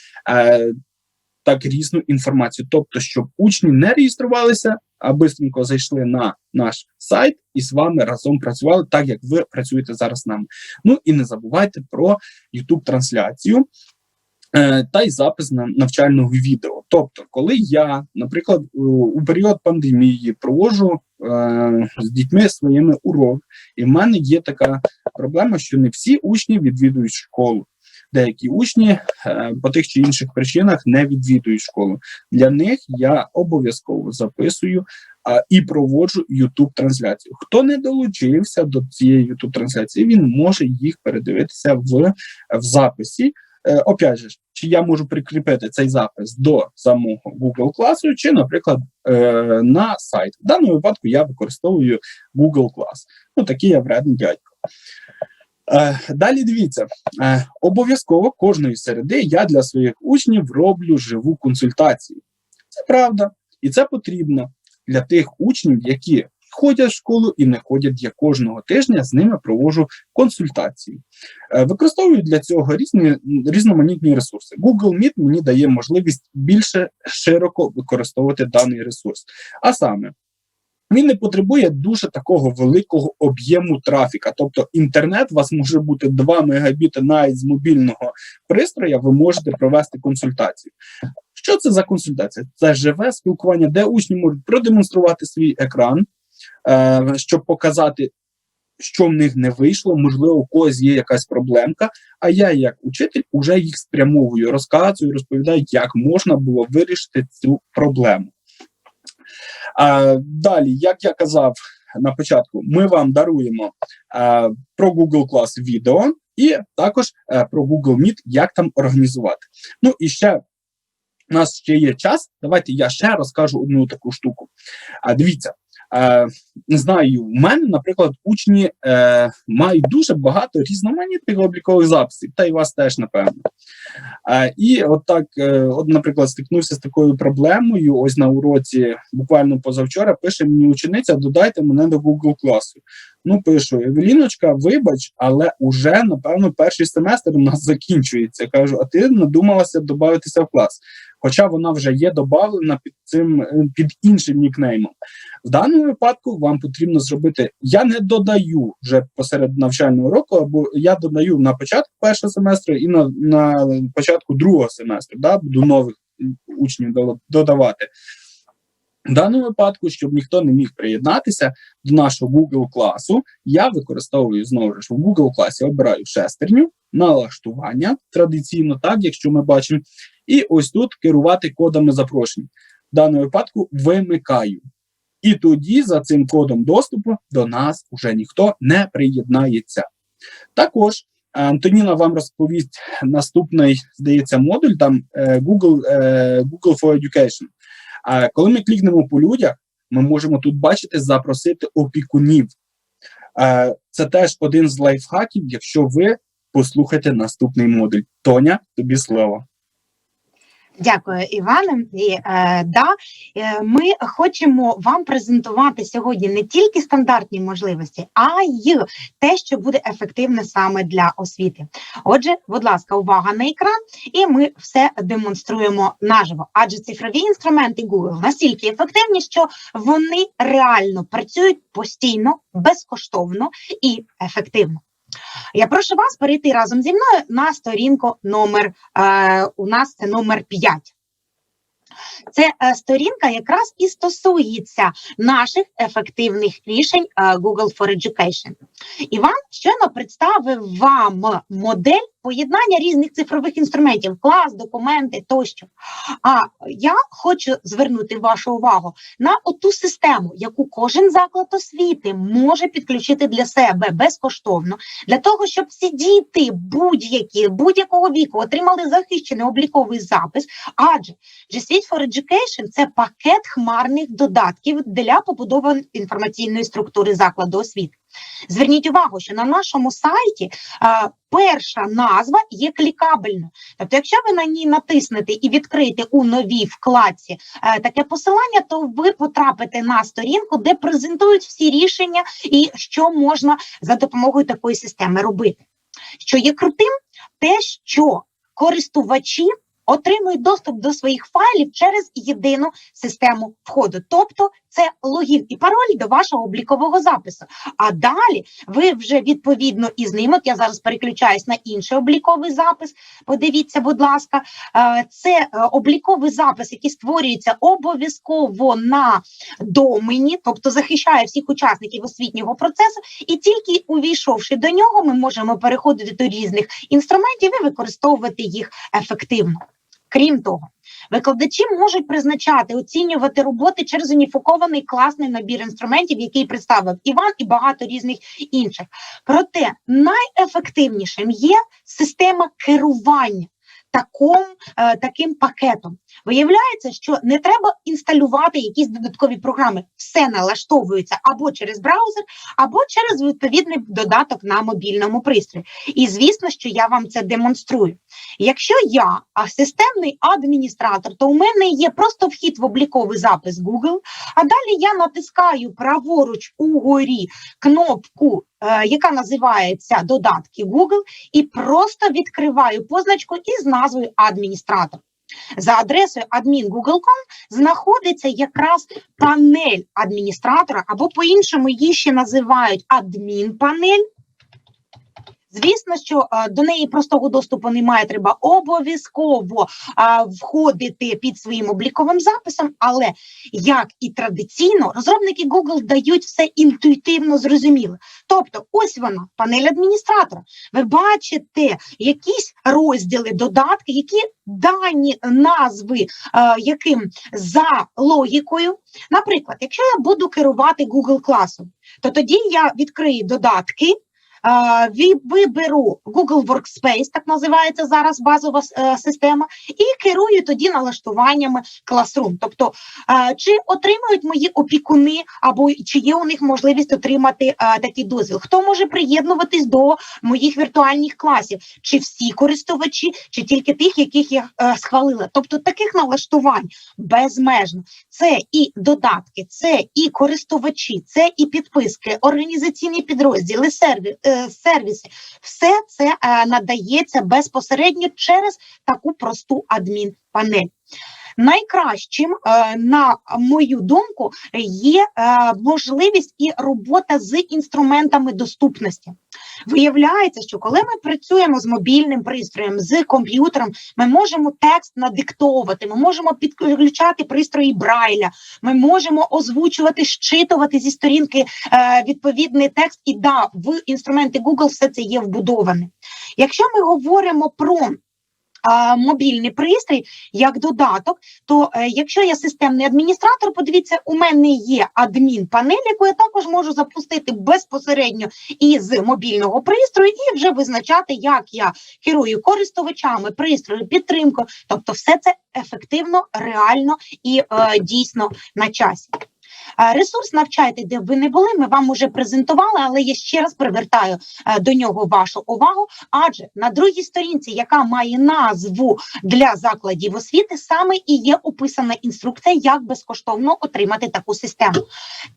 S1: так різну інформацію. Тобто, щоб учні не реєструвалися, а швидко зайшли на наш сайт і з вами разом працювали так, як ви працюєте зараз з нами. Ну і не забувайте про YouTube-трансляцію та й запис навчального відео. Тобто, коли я, наприклад, у період пандемії проводжу з дітьми своїми урок, і в мене є така проблема, що не всі учні відвідують школу. Деякі учні по тих чи інших причинах не відвідують школу. Для них я обов'язково записую і проводжу YouTube-трансляцію. Хто не долучився до цієї YouTube-трансляції, він може їх передивитися в записі. Опять же, чи я можу прикріпити цей запис до самого Google класу, чи, наприклад, на сайт. В даному випадку я використовую Google клас. Ну, такий я вредний дядько. Далі дивіться, обов'язково кожної середи я для своїх учнів роблю живу консультацію. Це правда, і це потрібно для тих учнів, які ходять в школу і не ходять. Я кожного тижня з ними проводжу консультації. Використовую для цього різноманітні ресурси. Google Meet мені дає можливість більше широко використовувати даний ресурс. А саме, він не потребує дуже такого великого об'єму трафіка. Тобто інтернет у вас може бути 2 мегабіти навіть з мобільного пристрою, ви можете провести консультацію. Що це за консультація? Це живе спілкування, де учні можуть продемонструвати свій екран, щоб показати, що в них не вийшло, можливо, у когось є якась проблемка, а я, як учитель, вже їх спрямовую, розказую, розповідаю, як можна було вирішити цю проблему. Далі, як я казав на початку, ми вам даруємо про Google Class відео і також про Google Meet, як там організувати. Ну і ще у нас ще є час, давайте я ще розкажу одну таку штуку. Дивіться, не знаю, у мене, наприклад, учні мають дуже багато різноманітних облікових записів, та й вас теж, напевно. І наприклад, стикнувся з такою проблемою, ось на уроці, буквально позавчора, пише мені учениця, додайте мене до Google класу. Ну, пишу, Евеліночка, вибач, але уже, напевно, перший семестр у нас закінчується. Кажу, а ти надумалася додатися в клас. Хоча вона вже є додана під іншим нікнеймом. В даному випадку вам потрібно зробити, я не додаю вже посеред навчального року, або я додаю на початку першого семестру і на початку другого семестру, буду нових учнів додавати. В даному випадку, щоб ніхто не міг приєднатися до нашого Google класу, я використовую, знову ж, в Google класі обираю шестерню, налаштування, традиційно, так, якщо ми бачимо, і ось тут керувати кодами запрошень. В даному випадку вимикаю. І тоді за цим кодом доступу до нас вже ніхто не приєднається. Також Антоніна вам розповість наступний, здається, модуль, там Google for Education. Коли ми клікнемо по людях, ми можемо тут бачити запросити опікунів. Це теж один з лайфхаків, якщо ви послухаєте наступний модуль. Тоня, тобі слово.
S2: Дякую, Іване. Ми хочемо вам презентувати сьогодні не тільки стандартні можливості, а й те, що буде ефективне саме для освіти. Отже, будь ласка, увага на екран, і ми все демонструємо наживо. Адже цифрові інструменти Google настільки ефективні, що вони реально працюють постійно, безкоштовно і ефективно. Я прошу вас перейти разом зі мною на сторінку у нас це номер 5. Це сторінка якраз і стосується наших ефективних рішень Google for Education. Іван щойно представив вам модель поєднання різних цифрових інструментів, клас, документи тощо. А я хочу звернути вашу увагу на оту систему, яку кожен заклад освіти може підключити для себе безкоштовно, для того, щоб всі діти будь-якого віку отримали захищений обліковий запис, адже G Suite for Education – це пакет хмарних додатків для побудови інформаційної структури закладу освіти. Зверніть увагу, що на нашому сайті перша назва є клікабельною. Тобто, якщо ви на ній натиснете і відкриєте у новій вкладці таке посилання, то ви потрапите на сторінку, де презентують всі рішення і що можна за допомогою такої системи робити. Що є крутим? Те, що користувачі отримують доступ до своїх файлів через єдину систему входу. Тобто це логін і пароль до вашого облікового запису. А далі ви вже відповідно із ним, от я зараз переключаюсь на інший обліковий запис, подивіться, будь ласка, це обліковий запис, який створюється обов'язково на домені, тобто захищає всіх учасників освітнього процесу, і тільки увійшовши до нього, ми можемо переходити до різних інструментів і використовувати їх ефективно. Крім того, викладачі можуть призначати, оцінювати роботи через уніфікований класний набір інструментів, який представив Іван і багато різних інших. Проте найефективнішим є система керування таким пакетом. Виявляється, що не треба інсталювати якісь додаткові програми. Все налаштовується або через браузер, або через відповідний додаток на мобільному пристрої. І звісно, що я вам це демонструю. Якщо я системний адміністратор, то у мене є просто вхід в обліковий запис Google, а далі я натискаю праворуч угорі кнопку, яка називається «Додатки Google», і просто відкриваю позначку із назвою «Адміністратор». За адресою admin.google.com знаходиться якраз панель адміністратора, або по-іншому її ще називають адмінпанель. Звісно, що до неї простого доступу немає, треба обов'язково входити під своїм обліковим записом, але, як і традиційно, розробники Google дають все інтуїтивно зрозуміло. Тобто, ось вона, панель адміністратора. Ви бачите якісь розділи, додатки, які дані назви, яким за логікою. Наприклад, якщо я буду керувати Google класом, то тоді я відкрию додатки, виберу Google Workspace, так називається зараз базова система, і керую тоді налаштуваннями Classroom. Тобто, чи отримують мої опікуни, або чи є у них можливість отримати такий дозвіл. Хто може приєднуватись до моїх віртуальних класів? Чи всі користувачі, чи тільки тих, яких я схвалила. Тобто, таких налаштувань безмежно. Це і додатки, це і користувачі, це і підписки, організаційні підрозділи, сервіси. Все це надається безпосередньо через таку просту адмінпанель. Найкращим, на мою думку, є можливість і робота з інструментами доступності. Виявляється, що коли ми працюємо з мобільним пристроєм, з комп'ютером, ми можемо текст надиктовувати, ми можемо підключати пристрої Брайля, ми можемо озвучувати, щитувати зі сторінки відповідний текст, і да, в інструменти Google все це є вбудоване. Якщо ми говоримо про мобільний пристрій як додаток, то якщо я системний адміністратор, подивіться, у мене є адмін-панель, яку я також можу запустити безпосередньо із мобільного пристрою і вже визначати, як я керую користувачами, пристрою, підтримкою. Тобто все це ефективно, реально і дійсно на часі. Ресурс «Навчайте, де б ви не були» ми вам уже презентували, але я ще раз привертаю до нього вашу увагу, адже на другій сторінці, яка має назву для закладів освіти, саме і є описана інструкція, як безкоштовно отримати таку систему.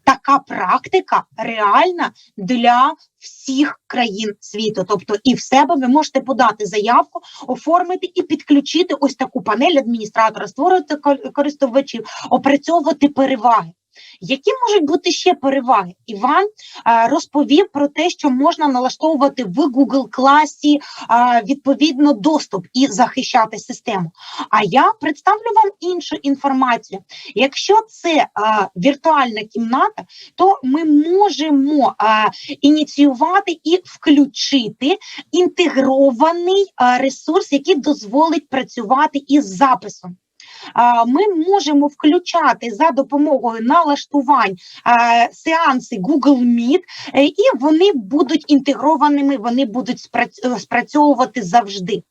S2: Така практика реальна для всіх країн світу. Тобто і в себе ви можете подати заявку, оформити і підключити ось таку панель адміністратора, створювати користувачів, опрацьовувати переваги. Які можуть бути ще переваги? Іван розповів про те, що можна налаштовувати в Google класі відповідно доступ і захищати систему. А я представлю вам іншу інформацію. Якщо це віртуальна кімната, то ми можемо ініціювати і включити інтегрований ресурс, який дозволить працювати із записом. Ми можемо включати за допомогою налаштувань сеанси Google Meet, і вони будуть інтегрованими, вони будуть спрацьовувати завжди.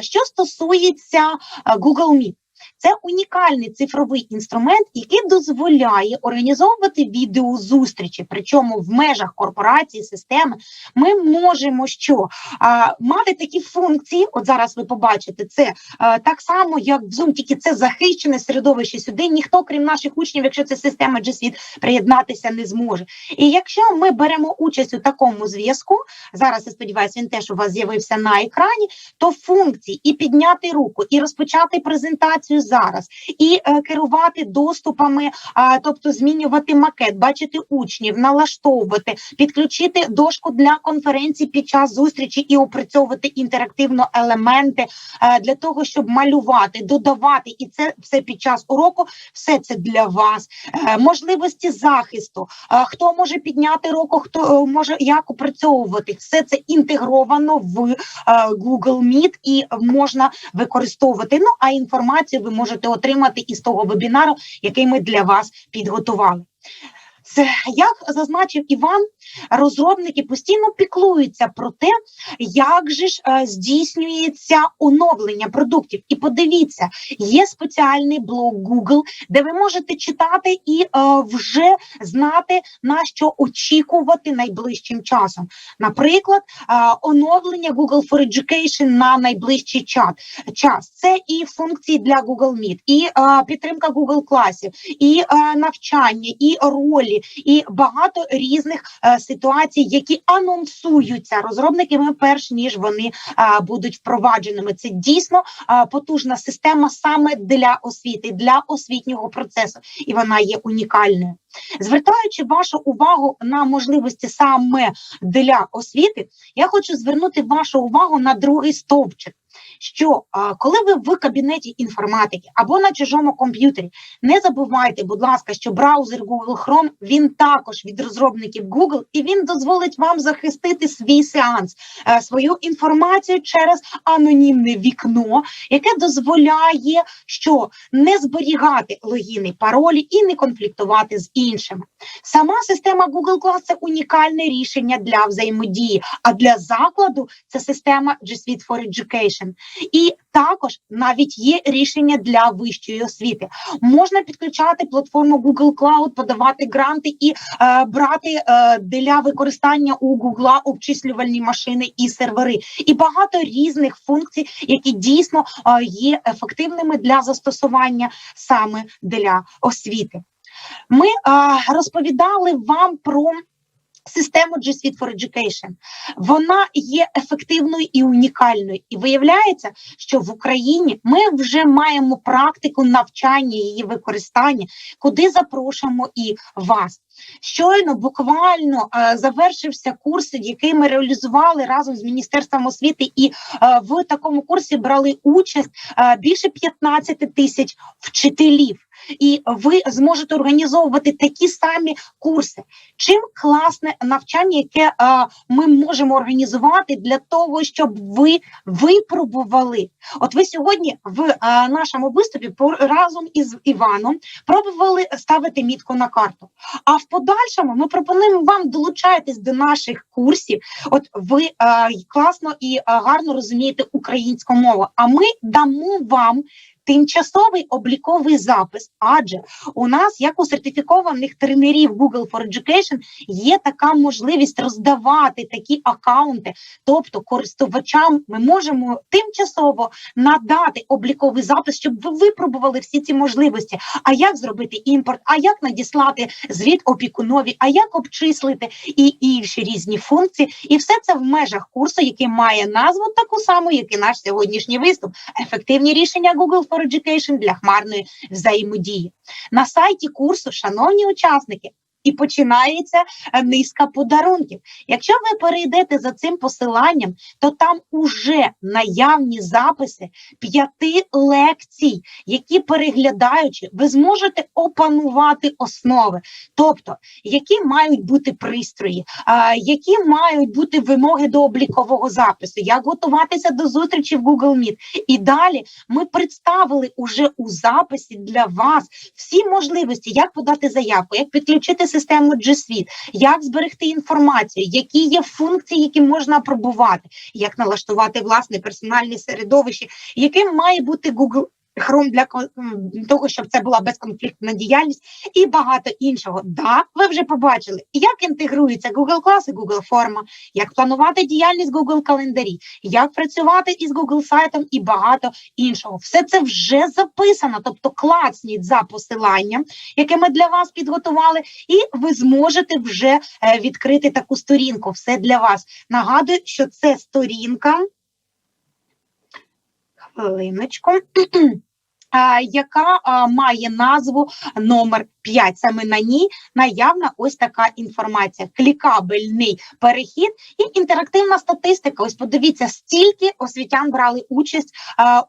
S2: Що стосується Google Meet, це унікальний цифровий інструмент, який дозволяє організовувати відеозустрічі, причому в межах корпорації, системи. Ми можемо мати такі функції, от зараз ви побачите, це так само, як в Zoom, тільки це захищене середовище, сюди ніхто, крім наших учнів, якщо це система G Suite, приєднатися не зможе. І якщо ми беремо участь у такому зв'язку, зараз, я сподіваюся, він теж у вас з'явився на екрані, то функції і підняти руку, і розпочати презентацію зараз, і керувати доступами, тобто змінювати макет, бачити учнів, налаштовувати, підключити дошку для конференцій під час зустрічі і опрацьовувати інтерактивно елементи для того, щоб малювати, додавати, і це все під час уроку, все це для вас. Можливості захисту, хто може підняти руку, хто може як опрацьовувати, все це інтегровано в Google Meet і можна використовувати. Ну, а інформацію ви можете отримати із того вебінару, який ми для вас підготували. Як зазначив Іван, розробники постійно піклуються про те, як же ж здійснюється оновлення продуктів. І подивіться, є спеціальний блог Google, де ви можете читати і вже знати, на що очікувати найближчим часом. Наприклад, оновлення Google for Education на найближчий час. Це і функції для Google Meet, і підтримка Google класів, і навчання, і ролі, і багато різних ситуацій, які анонсуються розробниками, перш ніж вони будуть впровадженими. Це дійсно потужна система саме для освіти, для освітнього процесу, і вона є унікальною. Звертаючи вашу увагу на можливості саме для освіти, я хочу звернути вашу увагу на другий стовпчик, що коли ви в кабінеті інформатики або на чужому комп'ютері, не забувайте, будь ласка, що браузер Google Chrome, він також від розробників Google, і він дозволить вам захистити свій сеанс, свою інформацію через анонімне вікно, яке дозволяє, що не зберігати логіни, паролі і не конфліктувати з іншими. Сама система Google Class – це унікальне рішення для взаємодії, а для закладу це система G Suite for Education. І також навіть є рішення для вищої освіти. Можна підключати платформу Google Cloud, подавати гранти і брати для використання у Google обчислювальні машини і сервери. І багато різних функцій, які дійсно є ефективними для застосування саме для освіти. Ми розповідали вам про систему G Suite for Education. Вона є ефективною і унікальною. І виявляється, що в Україні ми вже маємо практику навчання її використання, куди запрошуємо і вас. Щойно, буквально завершився курс, який ми реалізували разом з Міністерством освіти, і в такому курсі брали участь більше 15 тисяч вчителів. І ви зможете організовувати такі самі курси. Чим класне навчання, яке ми можемо організувати для того, щоб ви випробували. От ви сьогодні в нашому виступі разом із Іваном пробували ставити мітку на карту. А в подальшому ми пропонуємо вам долучайтесь до наших курсів. От ви класно і гарно розумієте українську мову, а ми дамо вам тимчасовий обліковий запис, адже у нас, як у сертифікованих тренерів Google for Education, є така можливість роздавати такі акаунти, тобто користувачам ми можемо тимчасово надати обліковий запис, щоб ви випробували всі ці можливості. А як зробити імпорт, а як надіслати звіт опікунові, а як обчислити і інші різні функції. І все це в межах курсу, який має назву таку саму, як і наш сьогоднішній виступ. Ефективні рішення Google for Education для хмарної взаємодії. На сайті курсу, шановні учасники, і починається низка подарунків. Якщо ви перейдете за цим посиланням, то там уже наявні записи 5 лекцій, які, переглядаючи, ви зможете опанувати основи. Тобто, які мають бути пристрої, які мають бути вимоги до облікового запису, як готуватися до зустрічі в Google Meet. І далі ми представили уже у записі для вас всі можливості, як подати заявку, як підключити систему G Suite, як зберегти інформацію, які є функції, які можна апробувати, як налаштувати власне персональне середовище, яким має бути Google Chrome для того, щоб це була безконфліктна діяльність і багато іншого. Да, ви вже побачили, як інтегрується Google Class і Google Форма, як планувати діяльність Google календарі, як працювати із Google сайтом і багато іншого. Все це вже записано, тобто клацніть за посиланням, яке ми для вас підготували, і ви зможете вже відкрити таку сторінку. Все для вас. Нагадую, що це сторінка, хвилиночку, яка має назву номер 5. Саме на ній наявна ось така інформація. Клікабельний перехід і інтерактивна статистика. Ось подивіться, стільки освітян брали участь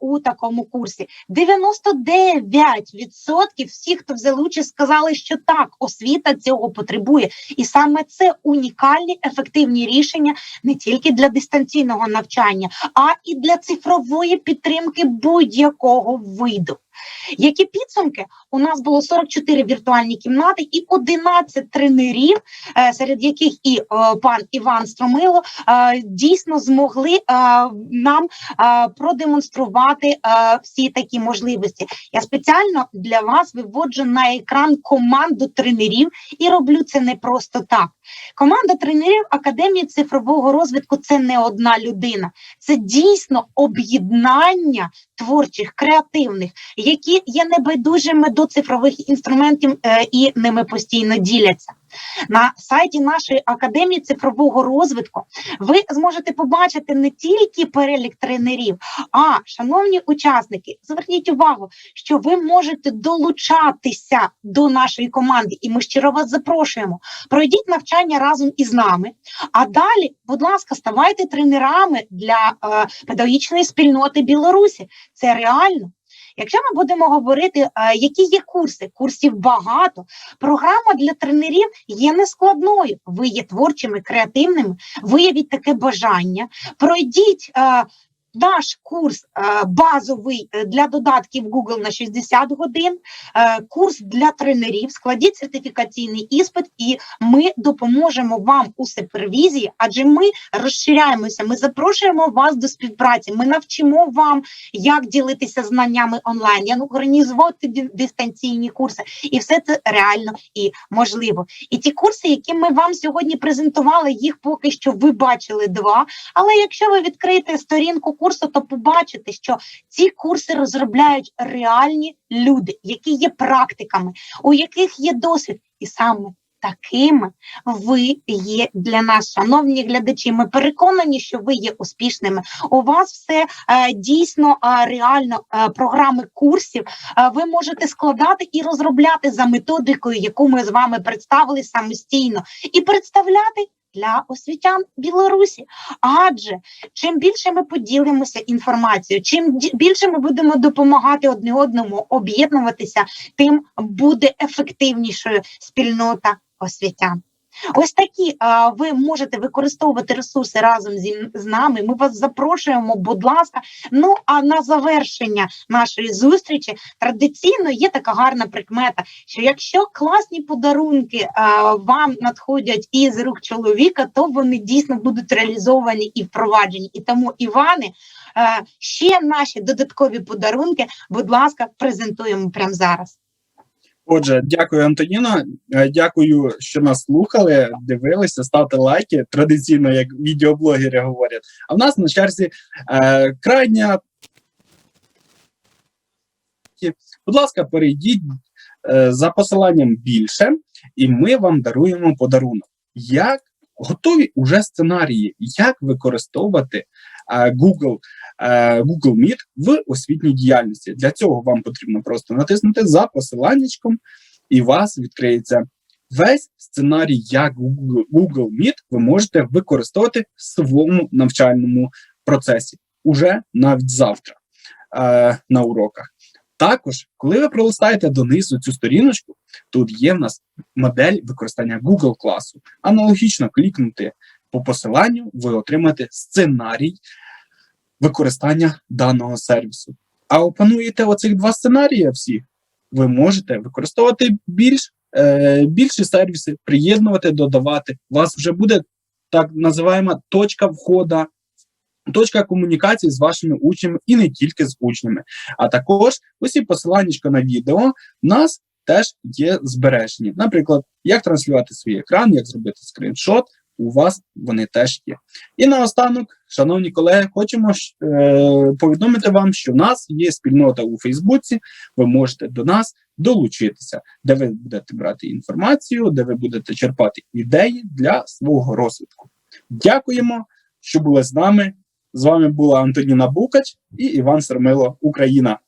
S2: у такому курсі. 99% всіх, хто взяли участь, сказали, що так, освіта цього потребує. І саме це унікальні, ефективні рішення не тільки для дистанційного навчання, а і для цифрової підтримки будь-якого виду. Які підсумки? У нас було 44 віртуальні кімнати і 11 тренерів, серед яких і пан Іван Стромило дійсно змогли нам продемонструвати всі такі можливості. Я спеціально для вас виводжу на екран команду тренерів і роблю це не просто так. Команда тренерів Академії цифрового розвитку – це не одна людина. Це дійсно об'єднання творчих, креативних, які є небайдужими до цифрових інструментів і ними постійно діляться. На сайті нашої Академії цифрового розвитку ви зможете побачити не тільки перелік тренерів, а, шановні учасники, зверніть увагу, що ви можете долучатися до нашої команди, і ми щиро вас запрошуємо. Пройдіть навчання разом із нами, а далі, будь ласка, ставайте тренерами для педагогічної спільноти Білорусі. Це реально. Якщо ми будемо говорити, які є курси, курсів багато, програма для тренерів є нескладною. Ви є творчими, креативними, виявіть таке бажання, пройдіть наш курс базовий для додатків Google на 60 годин, курс для тренерів, складіть сертифікаційний іспит, і ми допоможемо вам у супервізії, адже ми розширяємося, ми запрошуємо вас до співпраці, ми навчимо вам, як ділитися знаннями онлайн, як організувати дистанційні курси, і все це реально і можливо. І ті курси, які ми вам сьогодні презентували, їх поки що ви бачили 2, але якщо ви відкриєте сторінку курсу, то побачите, що ці курси розробляють реальні люди, які є практиками, у яких є досвід. І саме такими ви є для нас, шановні глядачі. Ми переконані, що ви є успішними. У вас все дійсно реально програми курсів ви можете складати і розробляти за методикою, яку ми з вами представили самостійно, і представляти для освітян Білорусі. Адже чим більше ми поділимося інформацією, чим більше ми будемо допомагати одне одному об'єднуватися, тим буде ефективнішою спільнота освітян. Ось такі ви можете використовувати ресурси разом з нами. Ми вас запрошуємо, будь ласка. Ну, а на завершення нашої зустрічі традиційно є така гарна прикмета, що якщо класні подарунки вам надходять із рук чоловіка, то вони дійсно будуть реалізовані і впроваджені. І тому, Іване, ще наші додаткові подарунки, будь ласка, презентуємо прямо зараз.
S1: Отже, дякую, Антоніно. Дякую, що нас слухали, дивилися, ставте лайки, традиційно, як відеоблогери говорять. А в нас на черзі крайня. Будь ласка, перейдіть за посиланням більше, і ми вам даруємо подарунок. Як готові уже сценарії, як використовувати Google Meet в освітній діяльності. Для цього вам потрібно просто натиснути за посиланнячком, і у вас відкриється весь сценарій, як Google Meet ви можете використовувати в своєму навчальному процесі. Уже навіть завтра на уроках. Також, коли ви пролистаєте донизу цю сторіночку, тут є в нас модель використання Google класу. Аналогічно клікнути по посиланню, ви отримаєте сценарій використання даного сервісу. А опануєте оцих 2 сценарії всі, ви можете використовувати більші сервіси, приєднувати, додавати. У вас вже буде так називаємо точка входу, точка комунікації з вашими учнями і не тільки з учнями. А також усі посиланнячка на відео в нас теж є збережені. Наприклад, як транслювати свій екран, як зробити скріншот, у вас вони теж є. І наостанок, шановні колеги, хочемо повідомити вам, що в нас є спільнота у Фейсбуці, ви можете до нас долучитися, де ви будете брати інформацію, де ви будете черпати ідеї для свого розвитку. Дякуємо, що були з нами. З вами була Антоніна Букач і Іван Сермило, Україна.